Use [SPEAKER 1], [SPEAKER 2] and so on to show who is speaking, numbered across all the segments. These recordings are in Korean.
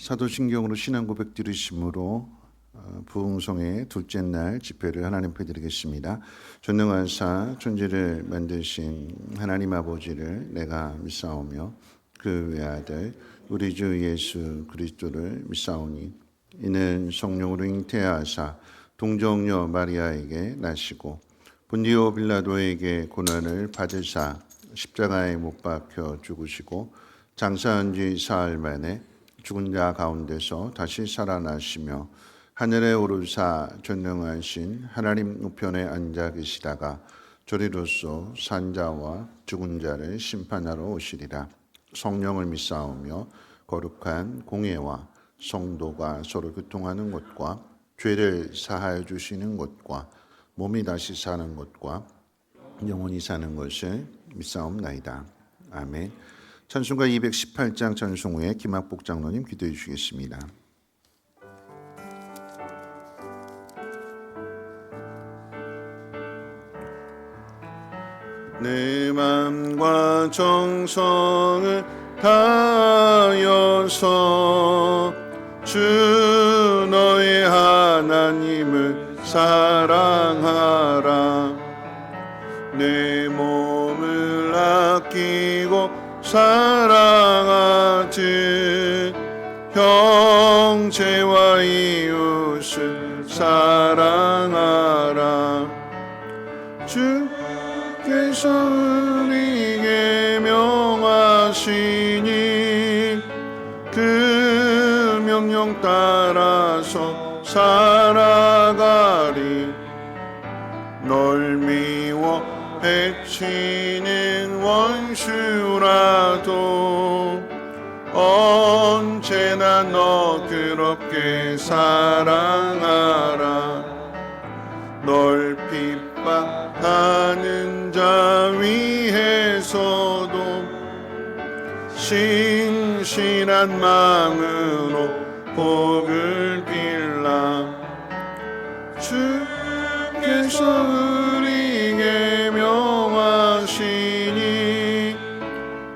[SPEAKER 1] 사도신경으로 신앙 고백 드리심으로 부흥성의 둘째 날 집회를 하나님 앞에 드리겠습니다. 전능하사 천지를 만드신 하나님 아버지를 내가 믿사오며 그 외아들 우리 주 예수 그리스도를 믿사오니 이는 성령으로 잉태하사 동정녀 마리아에게 나시고 본디오 빌라도에게 고난을 받으사 십자가에 못 박혀 죽으시고 장사한 지 사흘 만에 죽은 자 가운데서 다시 살아나시며 하늘에 오르사 전능하신 하나님 우편에 앉아 계시다가 저리로서 산자와 죽은 자를 심판하러 오시리라. 성령을 믿사오며 거룩한 공예와 성도가 서로 교통하는 것과 죄를 사하여 주시는 것과 몸이 다시 사는 것과 영원히 사는 것을 믿사옵나이다. 아멘. 찬송가 218장 찬송 후에 김학복 장로님 기도해 주시겠습니다. 내 맘과 정성을 다하여서 주 너의 하나님을 사랑하라. 내 몸을 아끼고 사랑하듯 형제와 이웃을 사랑하라. 주께서 우리에게 명하시니 그 명령 따라서 살아가리. 널 미워 해치는 원수라도 언제나 너 그렇게 사랑하라. 널 핍박하는 자 위에서도 신실한 마음으로 복을 빌라. 주께서 우리에게 명하시니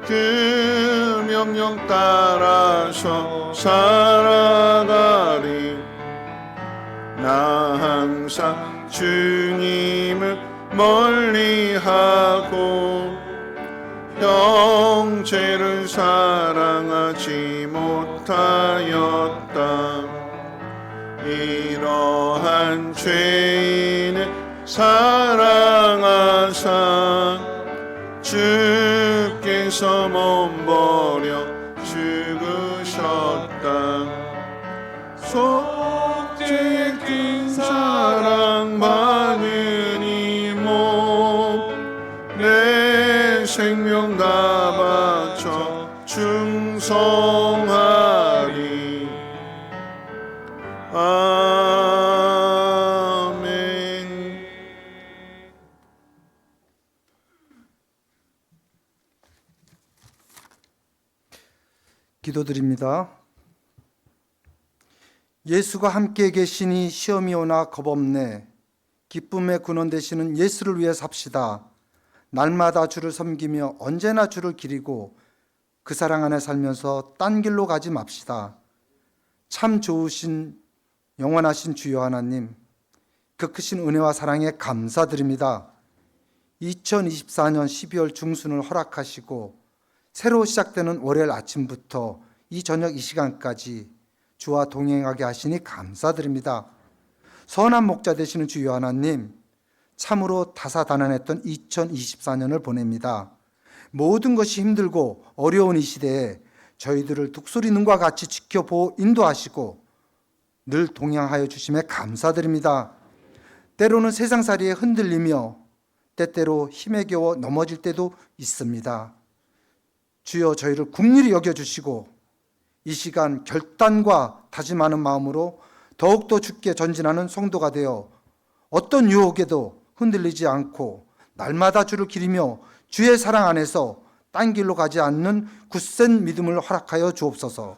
[SPEAKER 1] 그 명령 따라서 살아가리. 나 항상 주님을 멀리하고 형제를 사랑하지 못하였다. 이러한 죄인을 사랑하사 주께서 몸버려 죽으셨다. 속죄에 낀 사랑 받으니 내 생명 다 바쳐 충성하리. 아멘.
[SPEAKER 2] 기도드립니다. 예수가 함께 계시니 시험이 오나 겁없네. 기쁨의 근원 되시는 예수를 위해 삽시다. 날마다 주를 섬기며 언제나 주를 기리고 그 사랑 안에 살면서 딴 길로 가지 맙시다. 참 좋으신 영원하신 주여 하나님, 그 크신 은혜와 사랑에 감사드립니다. 2024년 12월 중순을 허락하시고 새로 시작되는 월요일 아침부터 이 저녁 이 시간까지 주와 동행하게 하시니 감사드립니다. 선한 목자 되시는 주여 하나님, 참으로 다사다난했던 2024년을 보냅니다. 모든 것이 힘들고 어려운 이 시대에 저희들을 독수리 눈과 같이 지켜보고 인도하시고 늘 동행하여 주심에 감사드립니다. 때로는 세상살이에 흔들리며 때때로 힘에 겨워 넘어질 때도 있습니다. 주여 저희를 긍휼히 여겨주시고 이 시간 결단과 다짐하는 마음으로 더욱더 주께 전진하는 성도가 되어 어떤 유혹에도 흔들리지 않고 날마다 주를 기리며 주의 사랑 안에서 딴 길로 가지 않는 굳센 믿음을 허락하여 주옵소서.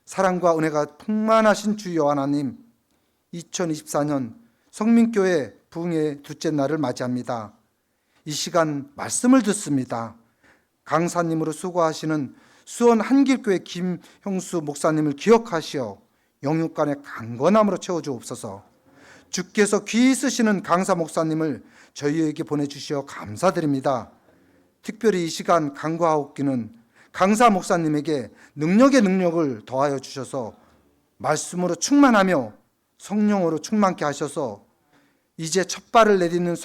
[SPEAKER 2] 사랑과 은혜가 풍만하신 주여 하나님, 2024년 성민교회 부흥의 둘째 날을 맞이합니다. 이 시간 말씀을 듣습니다. 강사님으로 수고하시는 수원 한길교회 김형수 목사님을 기억하시어 영육간의 강건함으로 채워주옵소서. 주께서 귀히 쓰시는 강사 목사님을 저희에게 보내주시어 감사드립니다. 특별히 이 시간 간구하옵기는 강사 목사님에게 능력의 능력을 더하여 주셔서 말씀으로 충만하며 성령으로 충만케 하셔서 이제 첫 발을 내딛는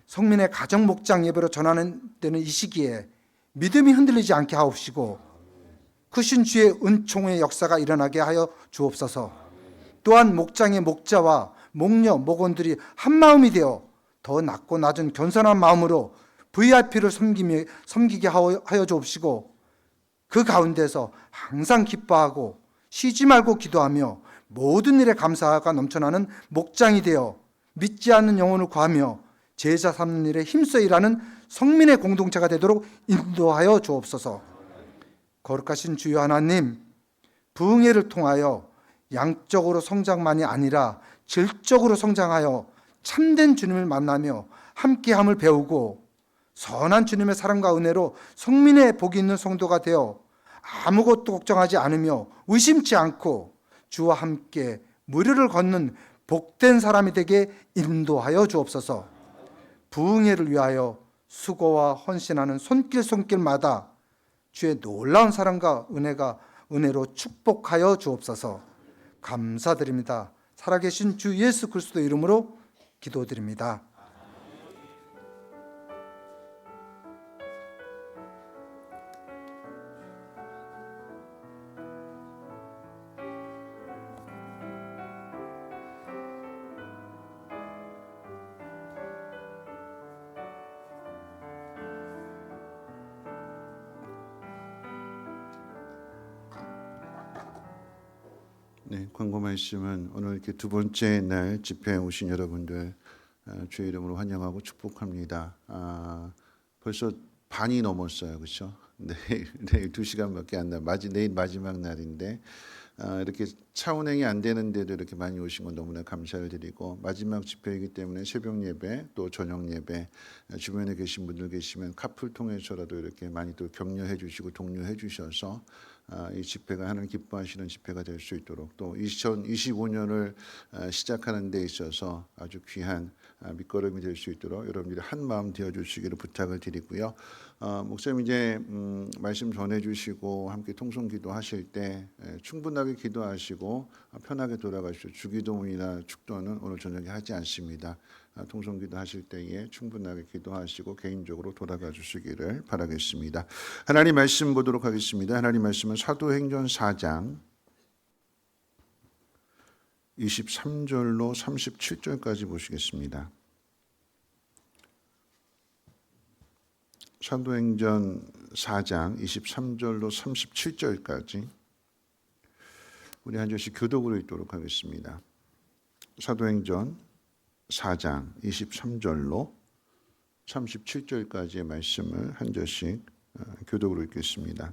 [SPEAKER 2] 성민의 가정 목장 예배로 전하는 되는 이 시기에 믿음이 흔들리지 않게 하옵시고 크신 주의 은총의 역사가 일어나게 하여 주옵소서. 또한 목장의 목자와 목녀, 목원들이 한 마음이 되어 더 낮고 낮은 겸손한 마음으로 VIP를 섬기게 하여 주옵시고 그 가운데서 항상 기뻐하고 쉬지 말고 기도하며 모든 일에 감사가 넘쳐나는 목장이 되어 믿지 않는 영혼을 구하며 제자 삼는 일에 힘써 일하는 성민의 공동체가 되도록 인도하여 주옵소서. 거룩하신 주여 하나님, 부흥회를 통하여 양적으로 성장만이 아니라 질적으로 성장하여 참된 주님을 만나며 함께함을 배우고 선한 주님의 사랑과 은혜로 성민의 복이 있는 성도가 되어 아무것도 걱정하지 않으며 의심치 않고 주와 함께 무료를 걷는 복된 사람이 되게 인도하여 주옵소서. 부흥회를 위하여 수고와 헌신하는 손길마다 주의 놀라운 사랑과 은혜로 축복하여 주옵소서. 감사드립니다. 살아계신 주 예수 그리스도 이름으로 기도드립니다.
[SPEAKER 1] 네, 광고 말씀은 오늘 이렇게 두 번째 날 집회에 오신 여러분들 주의 이름으로 환영하고 축복합니다. 벌써 반이 넘었어요, 그렇죠? 내일 2시간밖에 안 내일 마지막 날인데 이렇게 차 운행이 안 되는데도 이렇게 많이 오신 건 너무나 감사를 드리고 마지막 집회이기 때문에 새벽 예배 또 저녁 예배 주변에 계신 분들 계시면 카풀 통해서라도 이렇게 많이 또 격려해 주시고 독려해 주셔서 이 집회가 하나님 기뻐하시는 집회가 될 수 있도록 또 2025년을 시작하는 데 있어서 아주 귀한 밑거름이 될 수 있도록 여러분들이 한 마음 되어 주시기를 부탁을 드리고요. 목사님 이제 말씀 전해 주시고 함께 통성 기도하실 때 충분하게 기도하시고 편하게 돌아가시죠. 주기도문이나 축도는 오늘 저녁에 하지 않습니다. 통성 기도하실 때에 충분하게 기도하시고 개인적으로 돌아가 주시기를 바라겠습니다. 하나님 말씀 보도록 하겠습니다. 하나님 말씀은 사도행전 4장 23절로 37절까지 보시겠습니다. 사도행전 4장 23절로 37절까지 우리 한 절씩 교독으로 읽도록 하겠습니다. 사도행전 4장 23절로 37절까지의 말씀을 한 절씩 교독으로 읽겠습니다.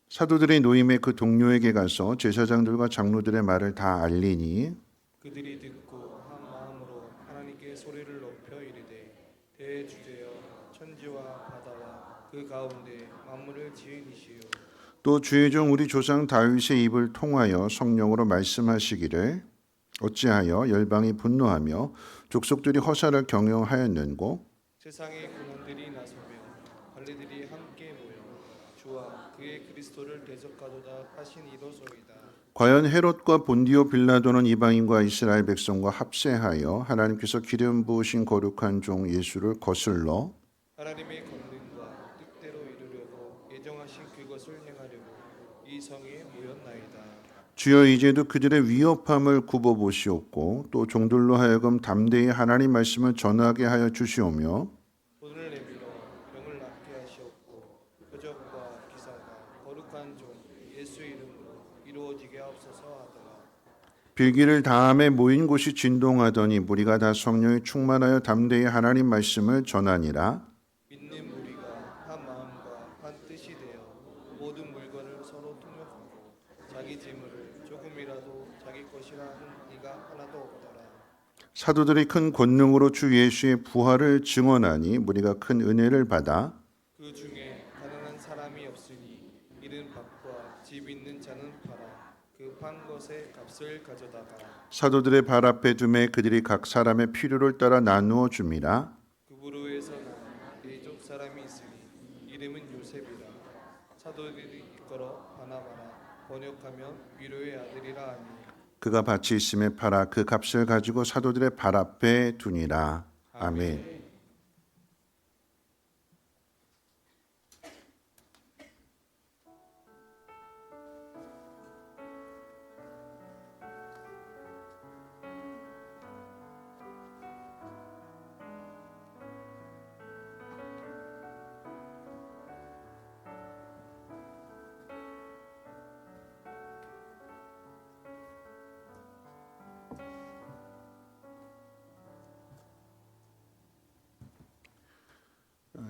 [SPEAKER 1] 사도들의 노임의 그 동료에게 가서 제사장들과 장로들의 말을 다 알리니
[SPEAKER 3] 그들이 듣고 한 마음으로 하나님께 소리를 높여 이르되 대주제여 천지와 바다와 그 가운데 만물을 지으시오.
[SPEAKER 1] 또 주의 종 우리 조상 다윗의 입을 통하여 성령으로 말씀하시기를 어찌하여 열방이 분노하며 족속들이 허사를 경영하였는고
[SPEAKER 3] 세상의 군원들이 나서며 관리들이 함께 모여 주와 그의 그리스도를 대적하도다 하신 이로소이다.
[SPEAKER 1] 과연 헤롯과 본디오 빌라도는 이방인과 이스라엘 백성과 합세하여 하나님께서 기름 부으신 거룩한 종 예수를 거슬러
[SPEAKER 3] 하나님의 권능과 뜻대로 이루려고 예정하신 그것을 행하려고 이 성에 모였나이다.
[SPEAKER 1] 주여 이제도 그들의 위협함을 굽어보시옵고 또 종들로 하여금 담대히 하나님 말씀을 전하게 하여 주시오며
[SPEAKER 3] 돈을 내밀어 병을 낫게 하시옵고 표적과 기사가 거룩한 종 예수 이름으로 이루어지게 하옵소서 하더라.
[SPEAKER 1] 빌기를 다함에 모인 곳이 진동하더니 무리가 다 성령에 충만하여 담대히 하나님 말씀을 전하니라.
[SPEAKER 3] 믿는 무리가 한 마음과 한 뜻이 되어 모든 물건을 서로 통역하고 자기 재물을 조금이라도 자기 것이라 하는 이가 하나도 없더라.
[SPEAKER 1] 사도들이 큰 권능으로 주 예수의 부활을 증언하니 무리가 큰 은혜를 받아
[SPEAKER 3] 그 중에 가난한 사람이 없으니 값과 집 있는 자는 팔아 그 판 것의 값을 가져다가
[SPEAKER 1] 사도들의 발 앞에 두매 그들이 각 사람의 필요를 따라 나누어 줍니다.
[SPEAKER 3] 그부르에서 난 네족 사람이 있으니 이름은 요셉이라 사도들이 이끌어 바나바나 번역하면 위로의 아들이라 하니
[SPEAKER 1] 그가 밭이 있음에 팔아 그 값을 가지고 사도들의 발 앞에 두니라. 아멘.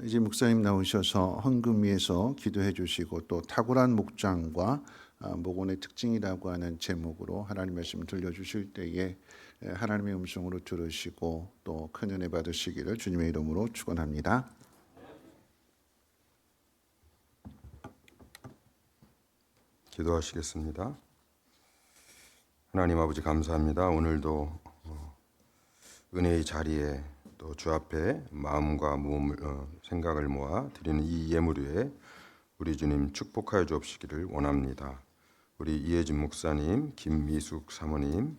[SPEAKER 1] 이제 목사님 나오셔서 헌금 위해서 기도해 주시고 또 탁월한 목장과 목원의 특징이라고 하는 제목으로 하나님 말씀을 들려주실 때에 하나님의 음성으로 들으시고 또 큰 은혜 받으시기를 주님의 이름으로 축원합니다.
[SPEAKER 4] 기도하시겠습니다. 하나님 아버지 감사합니다. 오늘도 은혜의 자리에 또 주 앞에 마음과 몸을 생각을 모아 드리는 이 예물 위에 우리 주님 축복하여 주옵시기를 원합니다. 우리 이혜진 목사님, 김미숙 사모님,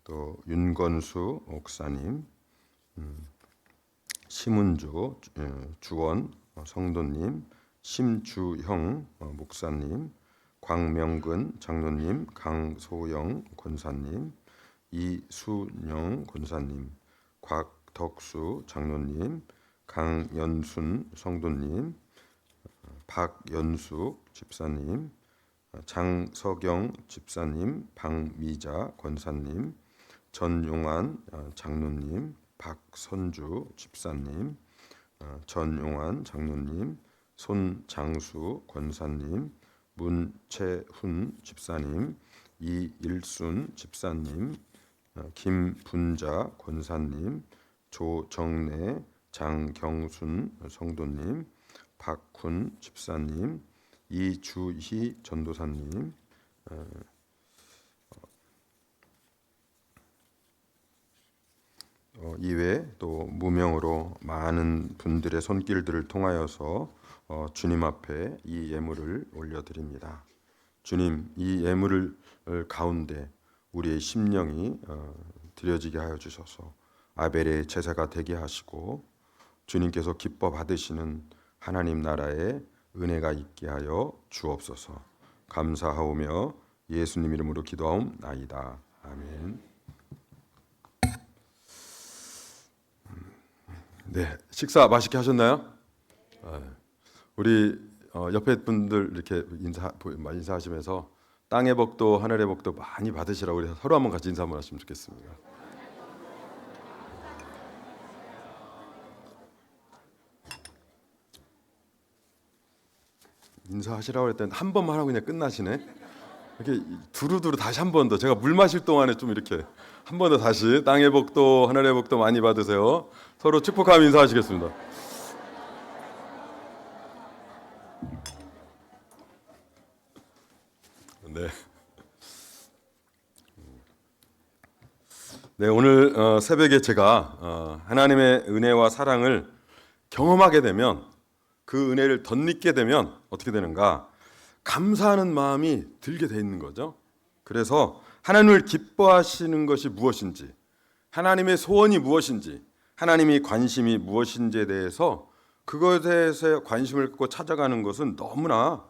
[SPEAKER 4] 또 윤건수 목사님, 심은주 주원 성도님, 심주형 목사님, 광명근 장로님, 강소영 권사님, 이순영 권사님, 곽덕수 장로님, 강연순 성도님, 박연숙 집사님, 장석영 집사님, 박미자 권사님, 전용환 장로님, 박선주 집사님, 전용환 장로님, 손장수 권사님, 문채훈 집사님, 이일순 집사님, 김분자 권사님, 조정래 장경순 성도님, 박훈 집사님, 이주희 전도사님, 이외에 또 무명으로 많은 분들의 손길들을 통하여서 주님 앞에 이 예물을 올려드립니다. 주님, 이 예물을 가운데 우리의 심령이 드려지게 하여 주셔서 아벨의 제사가 되게 하시고 주님께서 기뻐 받으시는 하나님 나라의 은혜가 있게 하여 주옵소서. 감사하오며 예수님 이름으로 기도하옵나이다. 아멘. 네, 식사 맛있게 하셨나요? 우리 옆에 분들 이렇게 인사하시면서 땅의 복도 하늘의 복도 많이 받으시라고 그래서 서로 한번 같이 인사 한번 하시면 좋겠습니다. 인사하시라고 했더니 한 번만 하고 그냥 끝나시네. 이렇게 두루두루 다시 한 번 더 제가 물 마실 동안에 좀 이렇게 한 번 더 다시 땅의 복도 하늘의 복도 많이 받으세요. 서로 축복하며 인사하시겠습니다. 네, 오늘 새벽에 제가 하나님의 은혜와 사랑을 경험하게 되면 그 은혜를 덧입게 되면 어떻게 되는가? 감사하는 마음이 들게 돼 있는 거죠. 그래서 하나님을 기뻐하시는 것이 무엇인지, 하나님의 소원이 무엇인지, 하나님이 관심이 무엇인지에 대해서 그것에 관심을 갖고 찾아가는 것은 너무나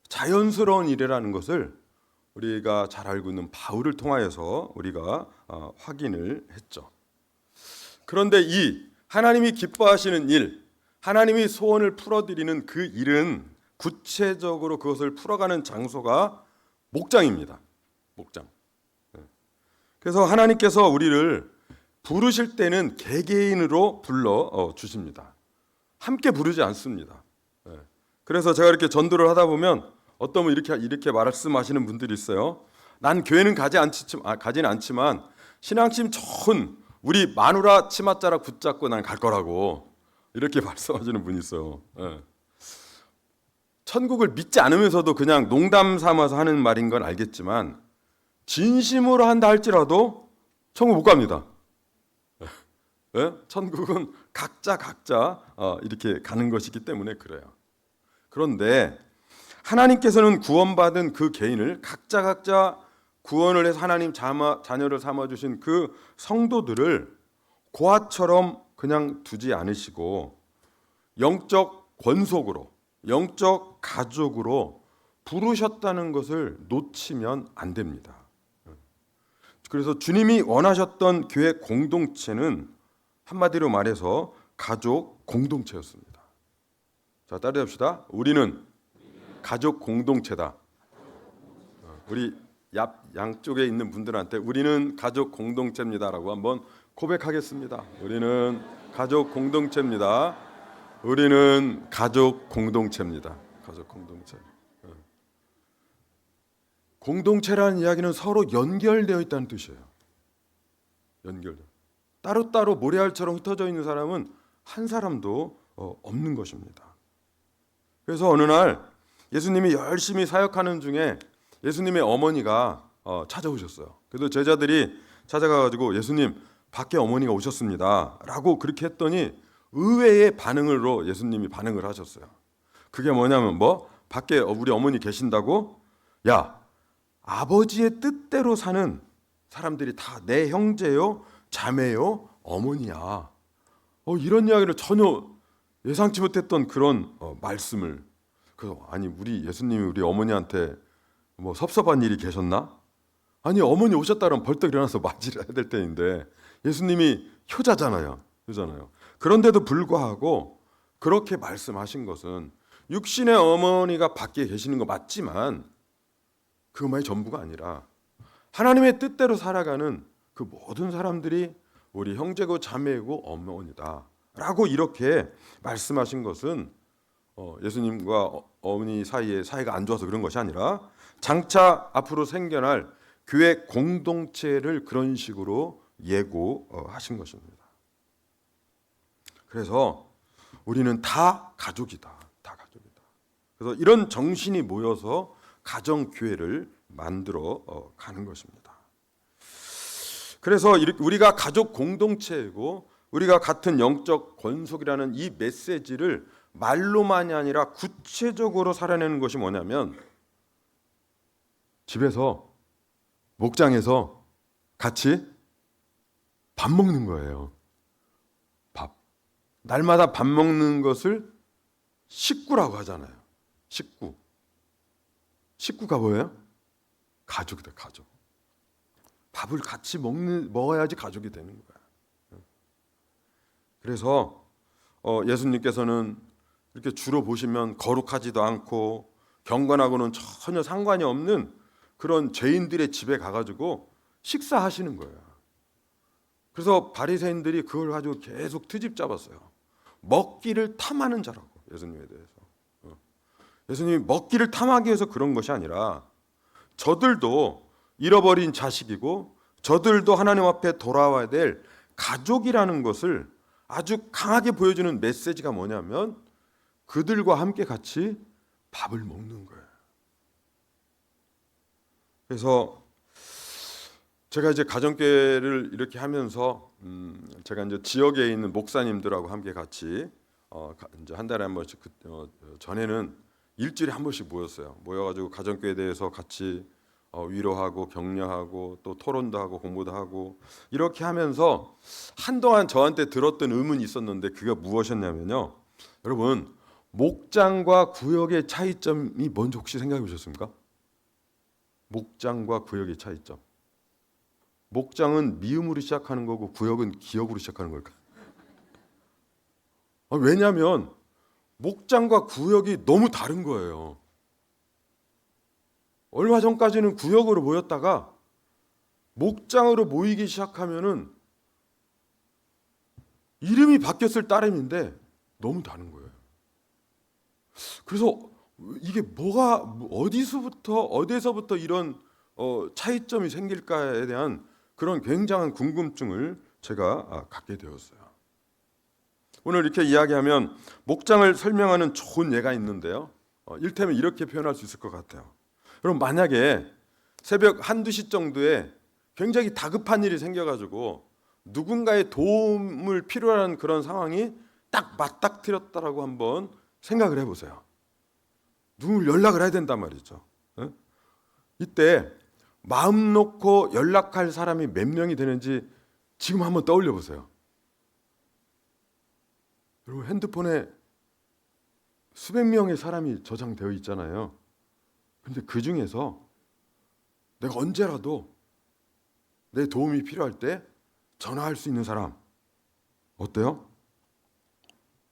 [SPEAKER 4] 자연스러운 일이라는 것을 우리가 잘 알고 있는 바울을 통하여서 우리가 확인을 했죠. 그런데 이 하나님이 기뻐하시는 일, 하나님이 소원을 풀어드리는 그 일은 구체적으로 그것을 풀어가는 장소가 목장입니다. 목장. 그래서 하나님께서 우리를 부르실 때는 개개인으로 불러 주십니다. 함께 부르지 않습니다. 그래서 제가 이렇게 전도를 하다 보면 어떤 분 이렇게 말씀하시는 분들이 있어요. 난 교회는 가지는 않지만 신앙심 좋은 우리 마누라 치맛자락 붙잡고 난 갈 거라고 이렇게 말씀하시는 분이 있어요. 천국을 믿지 않으면서도 그냥 농담 삼아서 하는 말인 건 알겠지만 진심으로 한다 할지라도 천국 못 갑니다. 예? 천국은 각자 이렇게 가는 것이기 때문에 그래요. 그런데 하나님께서는 구원받은 그 개인을 각자 구원을 해서 하나님 자녀를 삼아주신 그 성도들을 고아처럼 그냥 두지 않으시고 영적 권속으로, 영적 가족으로 부르셨다는 것을 놓치면 안 됩니다. 그래서 주님이 원하셨던 교회 공동체는 한마디로 말해서 가족 공동체였습니다. 자, 따라합시다. 우리는 가족 공동체다. 우리 양쪽에 있는 분들한테 우리는 가족 공동체입니다라고 한번 고백하겠습니다. 우리는 가족 공동체입니다. 우리는 가족 공동체입니다. 가족 공동체. 공동체라는 이야기는 서로 연결되어 있다는 뜻이에요. 연결돼. 따로따로 모래알처럼 흩어져 있는 사람은 한 사람도 없는 것입니다. 그래서 어느 날 예수님이 열심히 사역하는 중에 예수님의 어머니가 찾아오셨어요. 그래서 제자들이 찾아가가지고 예수님 밖에 어머니가 오셨습니다 라고 그렇게 했더니 의외의 반응으로 예수님이 반응을 하셨어요. 그게 뭐냐면 밖에 우리 어머니 계신다고? 야, 아버지의 뜻대로 사는 사람들이 다 내 형제요 자매요 어머니야. 이런 이야기를 전혀 예상치 못했던 그런 말씀을. 그래서 아니 우리 예수님이 우리 어머니한테 뭐 섭섭한 일이 계셨나? 아니 어머니 오셨다면 벌떡 일어나서 맞이를 해야 될 때인데 예수님이 효자잖아요. 그런데도 불구하고 그렇게 말씀하신 것은 육신의 어머니가 밖에 계시는 거 맞지만 그것만이 전부가 아니라 하나님의 뜻대로 살아가는 그 모든 사람들이 우리 형제고 자매고 어머니다 라고 이렇게 말씀하신 것은 예수님과 어머니 사이가 안 좋아서 그런 것이 아니라 장차 앞으로 생겨날 교회 공동체를 그런 식으로 예고하신 것입니다. 그래서 우리는 다 가족이다. 다 가족이다. 그래서 이런 정신이 모여서 가정교회를 만들어 가는 것입니다. 그래서 우리가 가족 공동체이고 우리가 같은 영적 권속이라는 이 메시지를 말로만이 아니라 구체적으로 살아내는 것이 뭐냐면 집에서 목장에서 같이 밥 먹는 거예요. 밥. 날마다 밥 먹는 것을 식구라고 하잖아요. 식구. 식구가 뭐예요? 가족이다, 가족. 밥을 같이 먹어야지 가족이 되는 거야. 그래서 예수님께서는 이렇게 주로 보시면 거룩하지도 않고 경건하고는 전혀 상관이 없는 그런 죄인들의 집에 가가지고 식사하시는 거예요. 그래서 바리새인들이 그걸 가지고 계속 트집 잡았어요. 먹기를 탐하는 자라고 예수님에 대해서. 예수님이 먹기를 탐하기 위해서 그런 것이 아니라 저들도 잃어버린 자식이고 저들도 하나님 앞에 돌아와야 될 가족이라는 것을 아주 강하게 보여주는 메시지가 뭐냐면 그들과 함께 같이 밥을 먹는 거예요. 그래서 제가 이제 가정교회를 이렇게 하면서 제가 이제 지역에 있는 목사님들하고 함께 같이 이제 한 달에 한 번씩 전에는 일주일에 한 번씩 모여가지고 가정교회에 대해서 같이 위로하고 격려하고 또 토론도 하고 공부도 하고 이렇게 하면서 한동안 저한테 들었던 의문이 있었는데 그게 무엇이었냐면요. 여러분 목장과 구역의 차이점이 뭔지 혹시 생각해 보셨습니까? 목장과 구역의 차이점. 목장은 미음으로 시작하는 거고 구역은 기역으로 시작하는 걸까? 왜냐하면 목장과 구역이 너무 다른 거예요. 얼마 전까지는 구역으로 모였다가 목장으로 모이기 시작하면은 이름이 바뀌었을 따름인데 너무 다른 거예요. 그래서 이게 어디서부터 이런 차이점이 생길까에 대한 그런 굉장한 궁금증을 제가 갖게 되었어요. 오늘 이렇게 이야기하면 목장을 설명하는 좋은 예가 있는데요. 일테면 이렇게 표현할 수 있을 것 같아요. 그럼 만약에 새벽 1~2시 정도에 굉장히 다급한 일이 생겨가지고 누군가의 도움을 필요로 하는 그런 상황이 딱 맞닥뜨렸다라고 한번 생각을 해보세요. 누굴 연락을 해야 된단 말이죠. 예? 이때 마음 놓고 연락할 사람이 몇 명이 되는지 지금 한번 떠올려 보세요. 여러분 핸드폰에 수백 명의 사람이 저장되어 있잖아요. 그런데 그 중에서 내가 언제라도 내 도움이 필요할 때 전화할 수 있는 사람 어때요?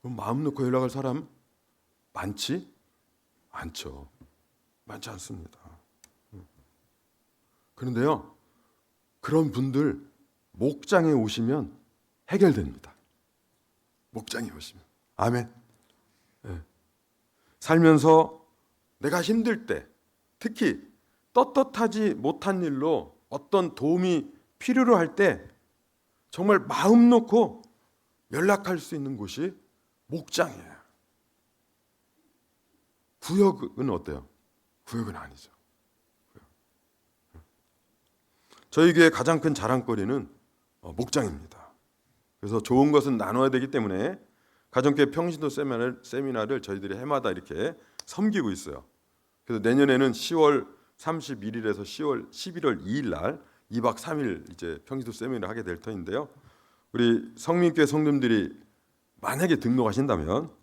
[SPEAKER 4] 그럼 마음 놓고 연락할 사람 많지? 않죠. 많지 않습니다. 그런데요, 그런 분들 목장에 오시면 해결됩니다. 목장에 오시면. 아멘. 네. 살면서 내가 힘들 때, 특히 떳떳하지 못한 일로 어떤 도움이 필요로 할 때 정말 마음 놓고 연락할 수 있는 곳이 목장이에요. 구역은 어때요? 구역은 아니죠. 저희 교회 가장 큰 자랑거리는 목장입니다. 그래서 좋은 것은 나눠야 되기 때문에 가정교회 평신도 세미나를 저희들이 해마다 이렇게 섬기고 있어요. 그래서 내년에는 10월 31일에서 11월 2일 날 2박 3일 이제 평신도 세미나를 하게 될 터인데요. 우리 성민교회 성도님들이 만약에 등록하신다면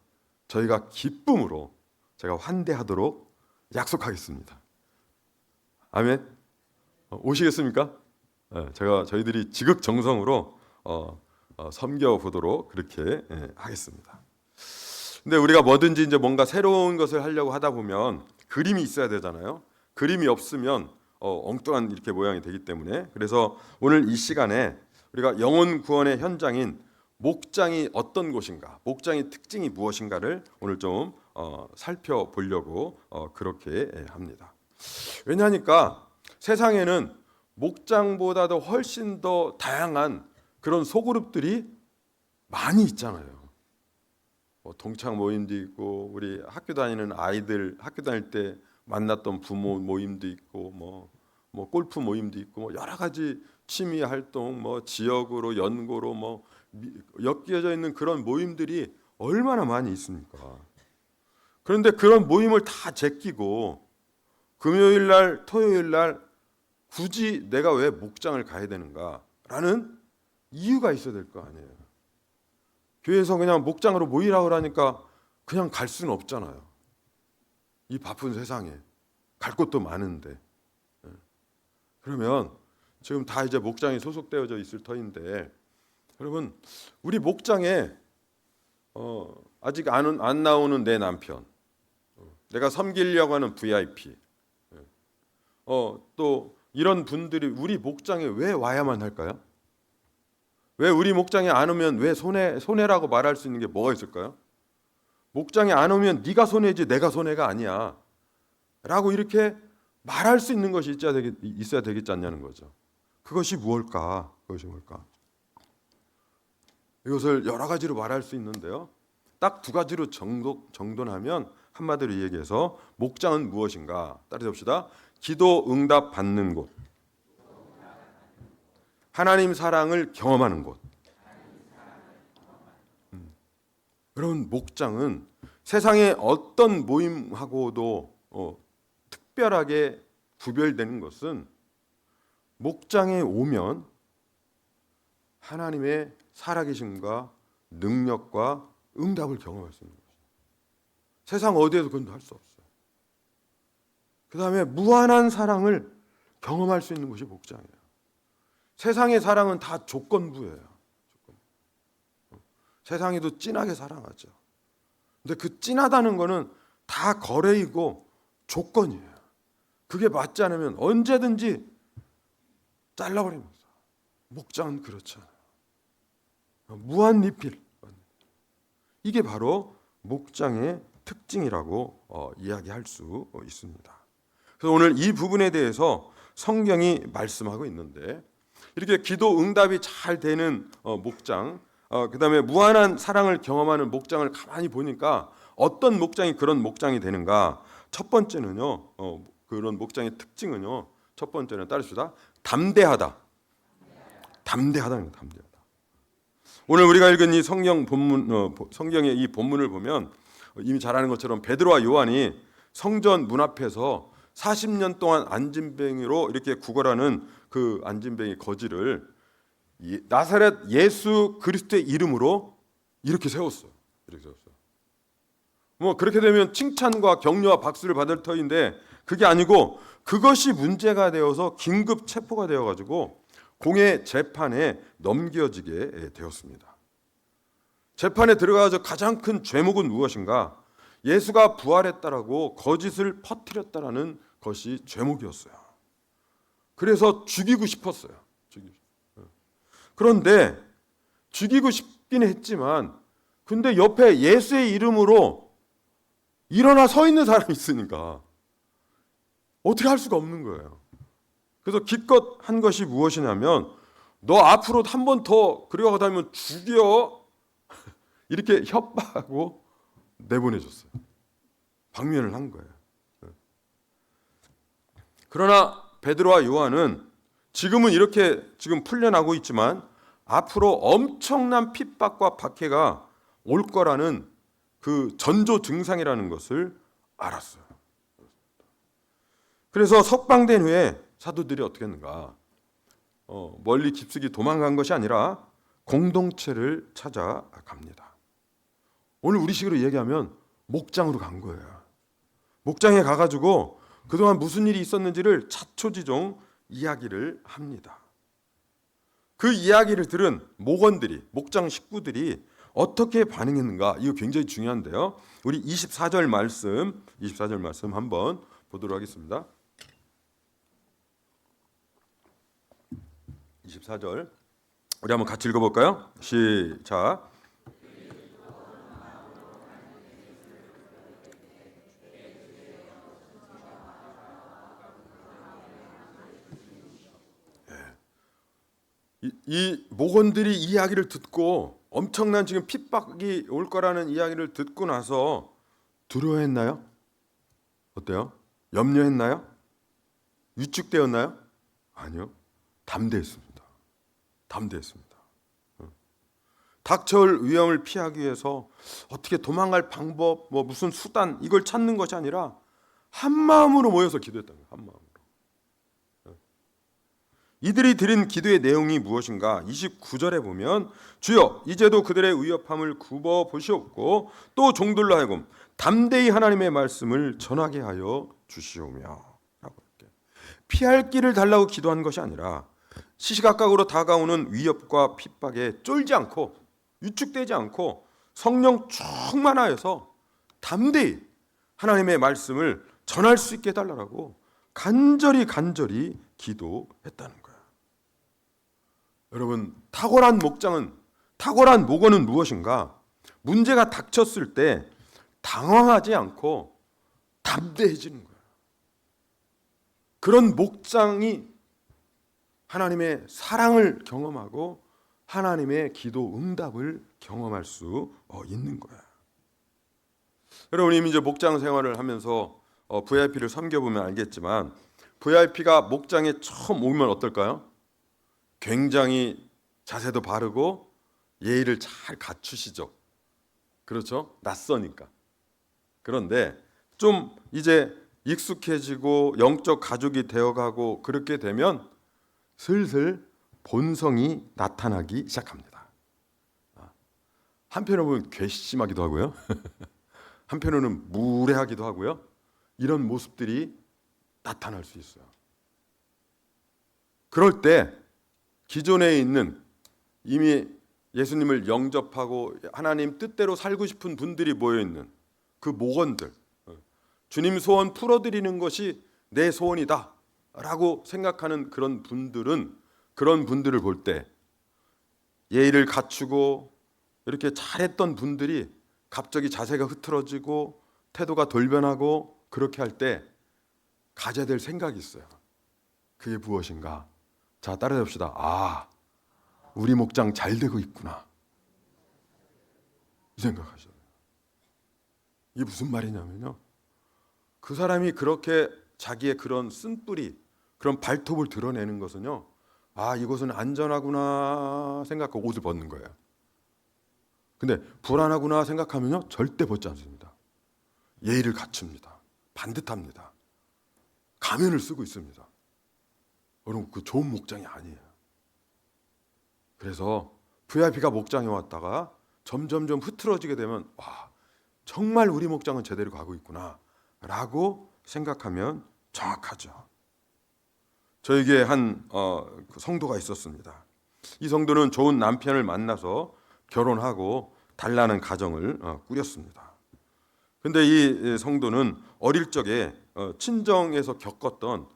[SPEAKER 4] 저희가 기쁨으로 제가 환대하도록 약속하겠습니다. 아멘. 오시겠습니까? 저희들이 지극정성으로 섬겨보도록 그렇게 하겠습니다. 근데 우리가 뭐든지 이제 뭔가 새로운 것을 하려고 하다 보면 그림이 있어야 되잖아요. 그림이 없으면 엉뚱한 이렇게 모양이 되기 때문에 그래서 오늘 이 시간에 우리가 영혼 구원의 현장인 목장이 어떤 곳인가, 목장의 특징이 무엇인가를 오늘 좀 살펴보려고 그렇게 합니다. 왜냐하니까 세상에는 목장보다도 훨씬 더 다양한 그런 소그룹들이 많이 있잖아요. 동창 모임도 있고 우리 학교 다니는 아이들 학교 다닐 때 만났던 부모 모임도 있고 뭐 골프 모임도 있고 뭐 여러 가지 취미 활동 뭐 지역으로 연고로 뭐 엮여져 있는 그런 모임들이 얼마나 많이 있습니까? 그런데 그런 모임을 다 제끼고 금요일 날 토요일 날 굳이 내가 왜 목장을 가야 되는가라는 이유가 있어야 될 거 아니에요. 교회에서 그냥 목장으로 모이라고 그러니까 그냥 갈 수는 없잖아요. 이 바쁜 세상에 갈 곳도 많은데. 그러면 지금 다 이제 목장이 소속되어져 있을 터인데 여러분 우리 목장에 아직 안 나오는 내 남편, 내가 섬기려고 하는 VIP, 또 이런 분들이 우리 목장에 왜 와야만 할까요? 왜 우리 목장에 안 오면 왜 손해라고 말할 수 있는 게 뭐가 있을까요? 목장에 안 오면 네가 손해지 내가 손해가 아니야 라고 이렇게 말할 수 있는 것이 있어야 되겠지 않냐는 거죠. 그것이 무엇일까? 이것을 여러 가지로 말할 수 있는데요. 딱 두 가지로 정돈하면 한마디로 얘기해서 목장은 무엇인가? 따라해 봅시다. 기도 응답 받는 곳, 하나님 사랑을 경험하는 곳. 그런 목장은 세상의 어떤 모임하고도 특별하게 구별되는 것은 목장에 오면 하나님의 살아계심과 능력과 응답을 경험할 수 있는 것입니다. 세상 어디에도 그건 할 수 없어요. 그 다음에 무한한 사랑을 경험할 수 있는 것이 목장이에요. 세상의 사랑은 다 조건부예요. 세상에도 진하게 사랑하죠. 근데 그 진하다는 거는 다 거래이고 조건이에요. 그게 맞지 않으면 언제든지 잘라버립니다. 목장은 그렇지 않아요. 무한 리필. 이게 바로 목장의 특징이라고 이야기할 수 있습니다. 그래서 오늘 이 부분에 대해서 성경이 말씀하고 있는데 이렇게 기도 응답이 잘 되는 목장, 그 다음에 무한한 사랑을 경험하는 목장을 가만히 보니까 어떤 목장이 그런 목장이 되는가? 첫 번째는요. 그런 목장의 특징은요. 첫 번째는 따르시다. 담대하다. 담대하다는 거예요. 담대하다. 오늘 우리가 읽은 이 성경 본문, 성경의 이 본문을 보면 이미 잘 아는 것처럼 베드로와 요한이 성전 문 앞에서 40년 동안 안진뱅이로 이렇게 구걸하는 그 안진뱅이 거지를 나사렛 예수 그리스도의 이름으로 이렇게 세웠어요. 이렇게 세웠어요. 뭐 그렇게 되면 칭찬과 격려와 박수를 받을 터인데 그게 아니고 그것이 문제가 되어서 긴급 체포가 되어가지고 공회 재판에 넘겨지게 되었습니다. 재판에 들어가서 가장 큰 죄목은 무엇인가? 예수가 부활했다라고 거짓을 퍼뜨렸다라는 것이 죄목이었어요. 그래서 죽이고 싶었어요. 그런데 죽이고 싶긴 했지만 근데 옆에 예수의 이름으로 일어나 서 있는 사람이 있으니까 어떻게 할 수가 없는 거예요. 그래서 기껏 한 것이 무엇이냐면 너 앞으로 한 번 더 그러고 다니면 죽여 이렇게 협박하고 내보내줬어요. 방면을 한 거예요. 그러나 베드로와 요한은 지금은 이렇게 지금 풀려나고 있지만 앞으로 엄청난 핍박과 박해가 올 거라는 그 전조 증상이라는 것을 알았어요. 그래서 석방된 후에 사도들이 어떻게 했는가? 멀리 깊숙이 도망간 것이 아니라 공동체를 찾아갑니다. 오늘 우리식으로 얘기하면 목장으로 간 거예요. 목장에 가가지고 그동안 무슨 일이 있었는지를 차초지종 이야기를 합니다. 그 이야기를 들은 목원들이, 목장 식구들이 어떻게 반응했는가? 이거 굉장히 중요한데요. 우리 24절 말씀 한번 보도록 하겠습니다. 24절 우리 한번 같이 읽어볼까요? 시작. 이 목원들이 이야기를 듣고 엄청난 지금 핍박이 올 거라는 이야기를 듣고 나서 두려워했나요? 어때요? 염려했나요? 위축되었나요? 아니요. 담대했습니다. 담대했습니다. 닥쳐올 위험을 피하기 위해서 어떻게 도망갈 방법, 뭐 무슨 수단 이걸 찾는 것이 아니라 한 마음으로 모여서 기도했다는 거예요. 한 마음으로. 이들이 드린 기도의 내용이 무엇인가? 29절에 보면 주여 이제도 그들의 위협함을 굽어 보시옵고 또 종들로 하여금 담대히 하나님의 말씀을 전하게 하여 주시오며 라고 이렇게 피할 길을 달라고 기도한 것이 아니라 시시각각으로 다가오는 위협과 핍박에 쫄지 않고 위축되지 않고 성령 충만하여서 담대히 하나님의 말씀을 전할 수 있게 해달라고 간절히 기도했다는 거예요. 여러분, 탁월한 목원은 무엇인가? 문제가 닥쳤을 때 당황하지 않고 담대해지는 거예요. 그런 목장이 하나님의 사랑을 경험하고 하나님의 기도 응답을 경험할 수 있는 거예요. 여러분 이미 이제 목장 생활을 하면서 VIP를 섬겨보면 알겠지만 VIP가 목장에 처음 오면 어떨까요? 굉장히 자세도 바르고 예의를 잘 갖추시죠. 그렇죠? 낯서니까. 그런데 좀 이제 익숙해지고 영적 가족이 되어가고 그렇게 되면 슬슬 본성이 나타나기 시작합니다. 한편으로 보면 괘씸하기도 하고요. 한편으로는 무례하기도 하고요. 이런 모습들이 나타날 수 있어요. 그럴 때 기존에 있는 이미 예수님을 영접하고 하나님 뜻대로 살고 싶은 분들이 모여있는 그 목원들, 주님 소원 풀어드리는 것이 내 소원이다 라고 생각하는 그런 분들을 볼 때 예의를 갖추고 이렇게 잘했던 분들이 갑자기 자세가 흐트러지고 태도가 돌변하고 그렇게 할 때 가져야 될 생각이 있어요. 그게 무엇인가? 자, 따라해봅시다. 아, 우리 목장 잘 되고 있구나. 이 생각하셔야 돼요. 이게 무슨 말이냐면요. 그 사람이 그렇게 자기의 그런 쓴뿌리, 그런 발톱을 드러내는 것은요. 아, 이것은 안전하구나 생각하고 옷을 벗는 거예요. 근데 불안하구나 생각하면요. 절대 벗지 않습니다. 예의를 갖춥니다. 반듯합니다. 가면을 쓰고 있습니다. 여러분, 그 좋은 목장이 아니에요. 그래서 VIP가 목장에 왔다가 점점점 흐트러지게 되면 와, 정말 우리 목장은 제대로 가고 있구나 라고 생각하면 정확하죠. 저에게 한 그 성도가 있었습니다. 이 성도는 좋은 남편을 만나서 결혼하고 단란한 가정을 꾸렸습니다. 근데 이 성도는 어릴 적에 친정에서 겪었던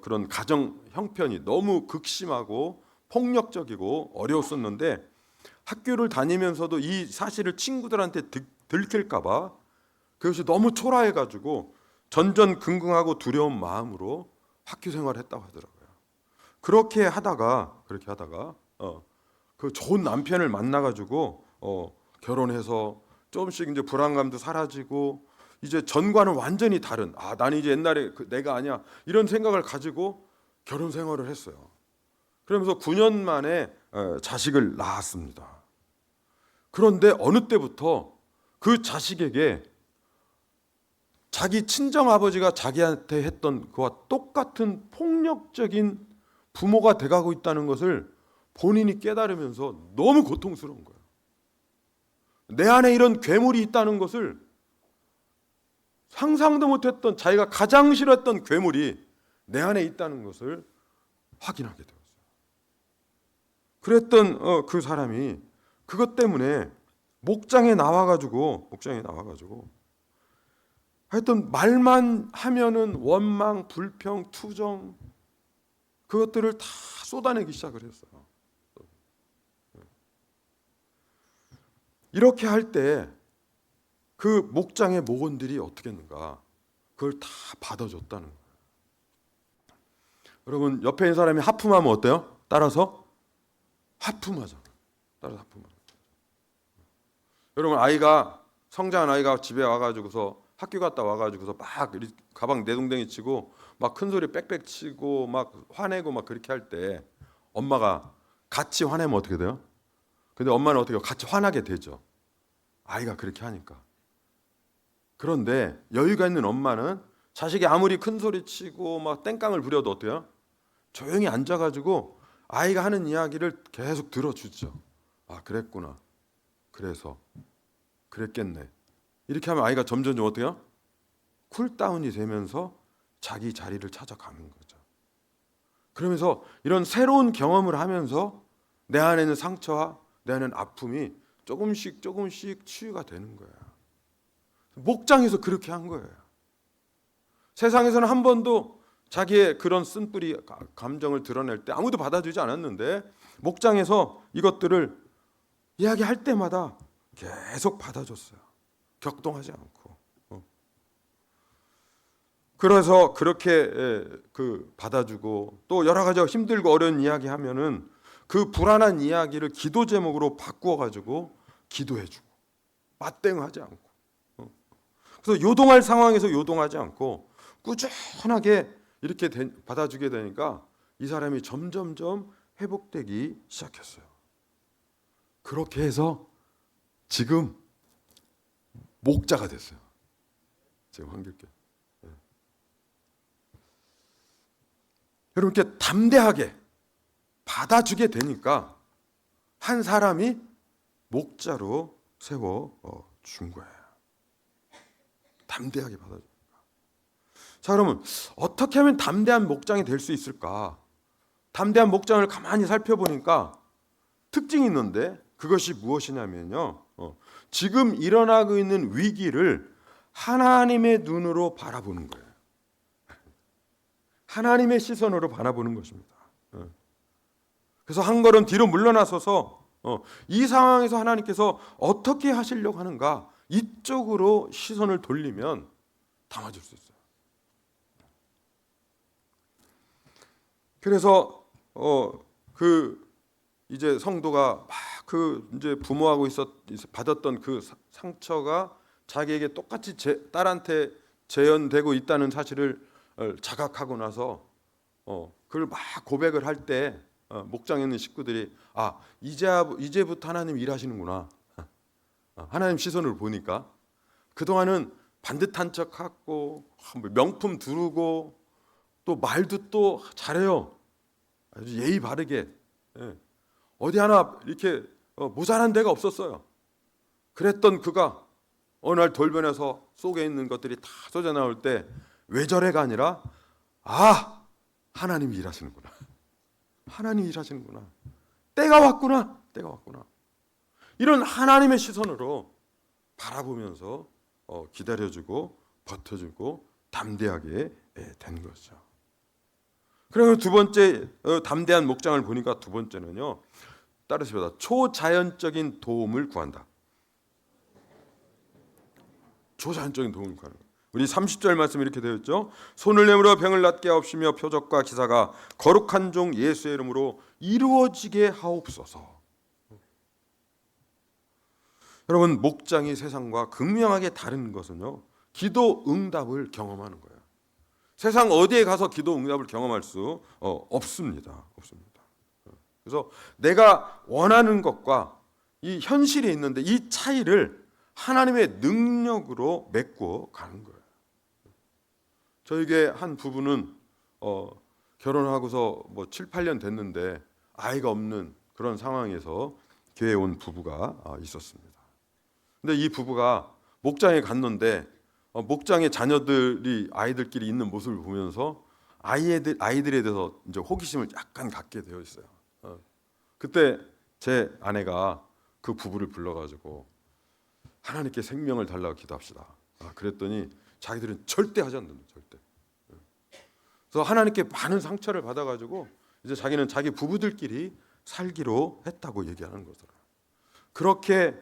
[SPEAKER 4] 그런 가정 형편이 너무 극심하고 폭력적이고 어려웠었는데 학교를 다니면서도 이 사실을 친구들한테 들킬까봐 그것이 너무 초라해가지고 전전긍긍하고 두려운 마음으로 학교 생활을 했다고 하더라고요. 그렇게 하다가 그 좋은 남편을 만나가지고 결혼해서 조금씩 이제 불안감도 사라지고 이제 전과는 완전히 다른 나는 이제 옛날에 내가 아니야 이런 생각을 가지고 결혼 생활을 했어요. 그러면서 9년 만에 자식을 낳았습니다. 그런데 어느 때부터 그 자식에게 자기 친정 아버지가 자기한테 했던 그와 똑같은 폭력적인 부모가 돼가고 있다는 것을 본인이 깨달으면서 너무 고통스러운 거예요. 내 안에 이런 괴물이 있다는 것을 상상도 못했던 자기가 가장 싫어했던 괴물이 내 안에 있다는 것을 확인하게 되었어요. 그랬던 그 사람이 그것 때문에 목장에 나와가지고 하여튼 말만 하면은 원망, 불평, 투정 그것들을 다 쏟아내기 시작을 했어요. 이렇게 할 때 그 목장의 목원들이 어떻게 했는가? 그걸 다 받아줬다는 거예요. 여러분 옆에 있는 사람이 하품하면 어때요? 따라서 하품하잖아요. 여러분 성장한 아이가 집에 와가지고서 학교 갔다 와가지고서 막 가방 내동댕이 치고 막 큰 소리 빽빽 치고 막 화내고 막 그렇게 할 때 엄마가 같이 화내면 어떻게 돼요? 근데 엄마는 어떻게 해요? 같이 화나게 되죠. 아이가 그렇게 하니까. 그런데 여유가 있는 엄마는 자식이 아무리 큰 소리 치고 막 땡깡을 부려도 어때요? 조용히 앉아가지고 아이가 하는 이야기를 계속 들어주죠. 아, 그랬구나. 그래서 그랬겠네. 이렇게 하면 아이가 점점 어때요? 쿨다운이 되면서 자기 자리를 찾아가는 거죠. 그러면서 이런 새로운 경험을 하면서 내 안에 있는 상처와 내 안에 있는 아픔이 조금씩 치유가 되는 거야. 목장에서 그렇게 한 거예요. 세상에서는 한 번도 자기의 그런 쓴뿌리 감정을 드러낼 때 아무도 받아주지 않았는데 목장에서 이것들을 이야기할 때마다 계속 받아줬어요. 격동하지 않고. 그래서 그렇게 받아주고 또 여러 가지 힘들고 어려운 이야기 하면은 그 불안한 이야기를 기도 제목으로 바꾸어 가지고 기도해주고 맞대응하지 않고. 그래서 요동할 상황에서 요동하지 않고 꾸준하게 이렇게 받아주게 되니까 이 사람이 점점점 회복되기 시작했어요. 그렇게 해서 지금 목자가 됐어요. 지금 한길교. 여러분 이렇게 담대하게 받아주게 되니까 한 사람이 목자로 세워 준 거예요. 담대하게 받아주니까. 자, 그러면 어떻게 하면 담대한 목장이 될 수 있을까? 담대한 목장을 가만히 살펴보니까 특징이 있는데 그것이 무엇이냐면요. 지금 일어나고 있는 위기를 하나님의 눈으로 바라보는 거예요. 하나님의 시선으로 바라보는 것입니다. 그래서 한 걸음 뒤로 물러나서서 이 상황에서 하나님께서 어떻게 하시려고 하는가 이쪽으로 시선을 돌리면 담아줄 수 있어요. 그래서 이제 성도가 막 이제 부모하고 받았던 그 상처가 자기에게 똑같이 딸한테 재현되고 있다는 사실을 자각하고 나서 그걸 막 고백을 할 때 목장에 있는 식구들이 이제부터 하나님 일하시는구나. 하나님 시선을 보니까 그동안은 반듯한 척하고 명품 두르고 또 말도 또 잘해요. 아주 예의 바르게. 예. 어디 하나 이렇게 모자란 데가 없었어요. 그랬던 그가 어느 날 돌변해서 속에 있는 것들이 다 쏟아 나올 때 외절해가 아니라 하나님이 일하시는구나. 하나님이 일하시는구나. 때가 왔구나. 때가 왔구나. 이런 하나님의 시선으로 바라보면서 기다려주고 버텨주고 담대하게 된 거죠. 그리고 두 번째 담대한 목장을 보니까 두 번째는요. 따르십니다. 초자연적인 도움을 구한다. 초자연적인 도움을 구하는 거예요. 우리 30절 말씀 이렇게 되어 있죠. 손을 내밀어 병을 낫게 하옵시며 표적과 기사가 거룩한 종 예수의 이름으로 이루어지게 하옵소서. 여러분, 목장이 세상과 극명하게 다른 것은요, 기도 응답을 경험하는 거예요. 세상 어디에 가서 기도 응답을 경험할 수 없습니다. 그래서 내가 원하는 것과 이 현실이 있는데 이 차이를 하나님의 능력으로 메꾸어 가는 거예요. 저에게 한 부부는 결혼하고서 7, 8년 됐는데 아이가 없는 그런 상황에서 교회에 온 부부가 있었습니다. 근데 이 부부가 목장에 갔는데 목장의 자녀들이 아이들끼리 있는 모습을 보면서 아이들에 대해서 이제 호기심을 약간 갖게 되어 있어요. 그때 제 아내가 그 부부를 불러가지고 하나님께 생명을 달라고 기도합시다. 그랬더니 자기들은 절대 하지 않는다. 절대. 그래서 하나님께 많은 상처를 받아가지고 이제 자기는 자기 부부들끼리 살기로 했다고 얘기하는 거죠. 그렇게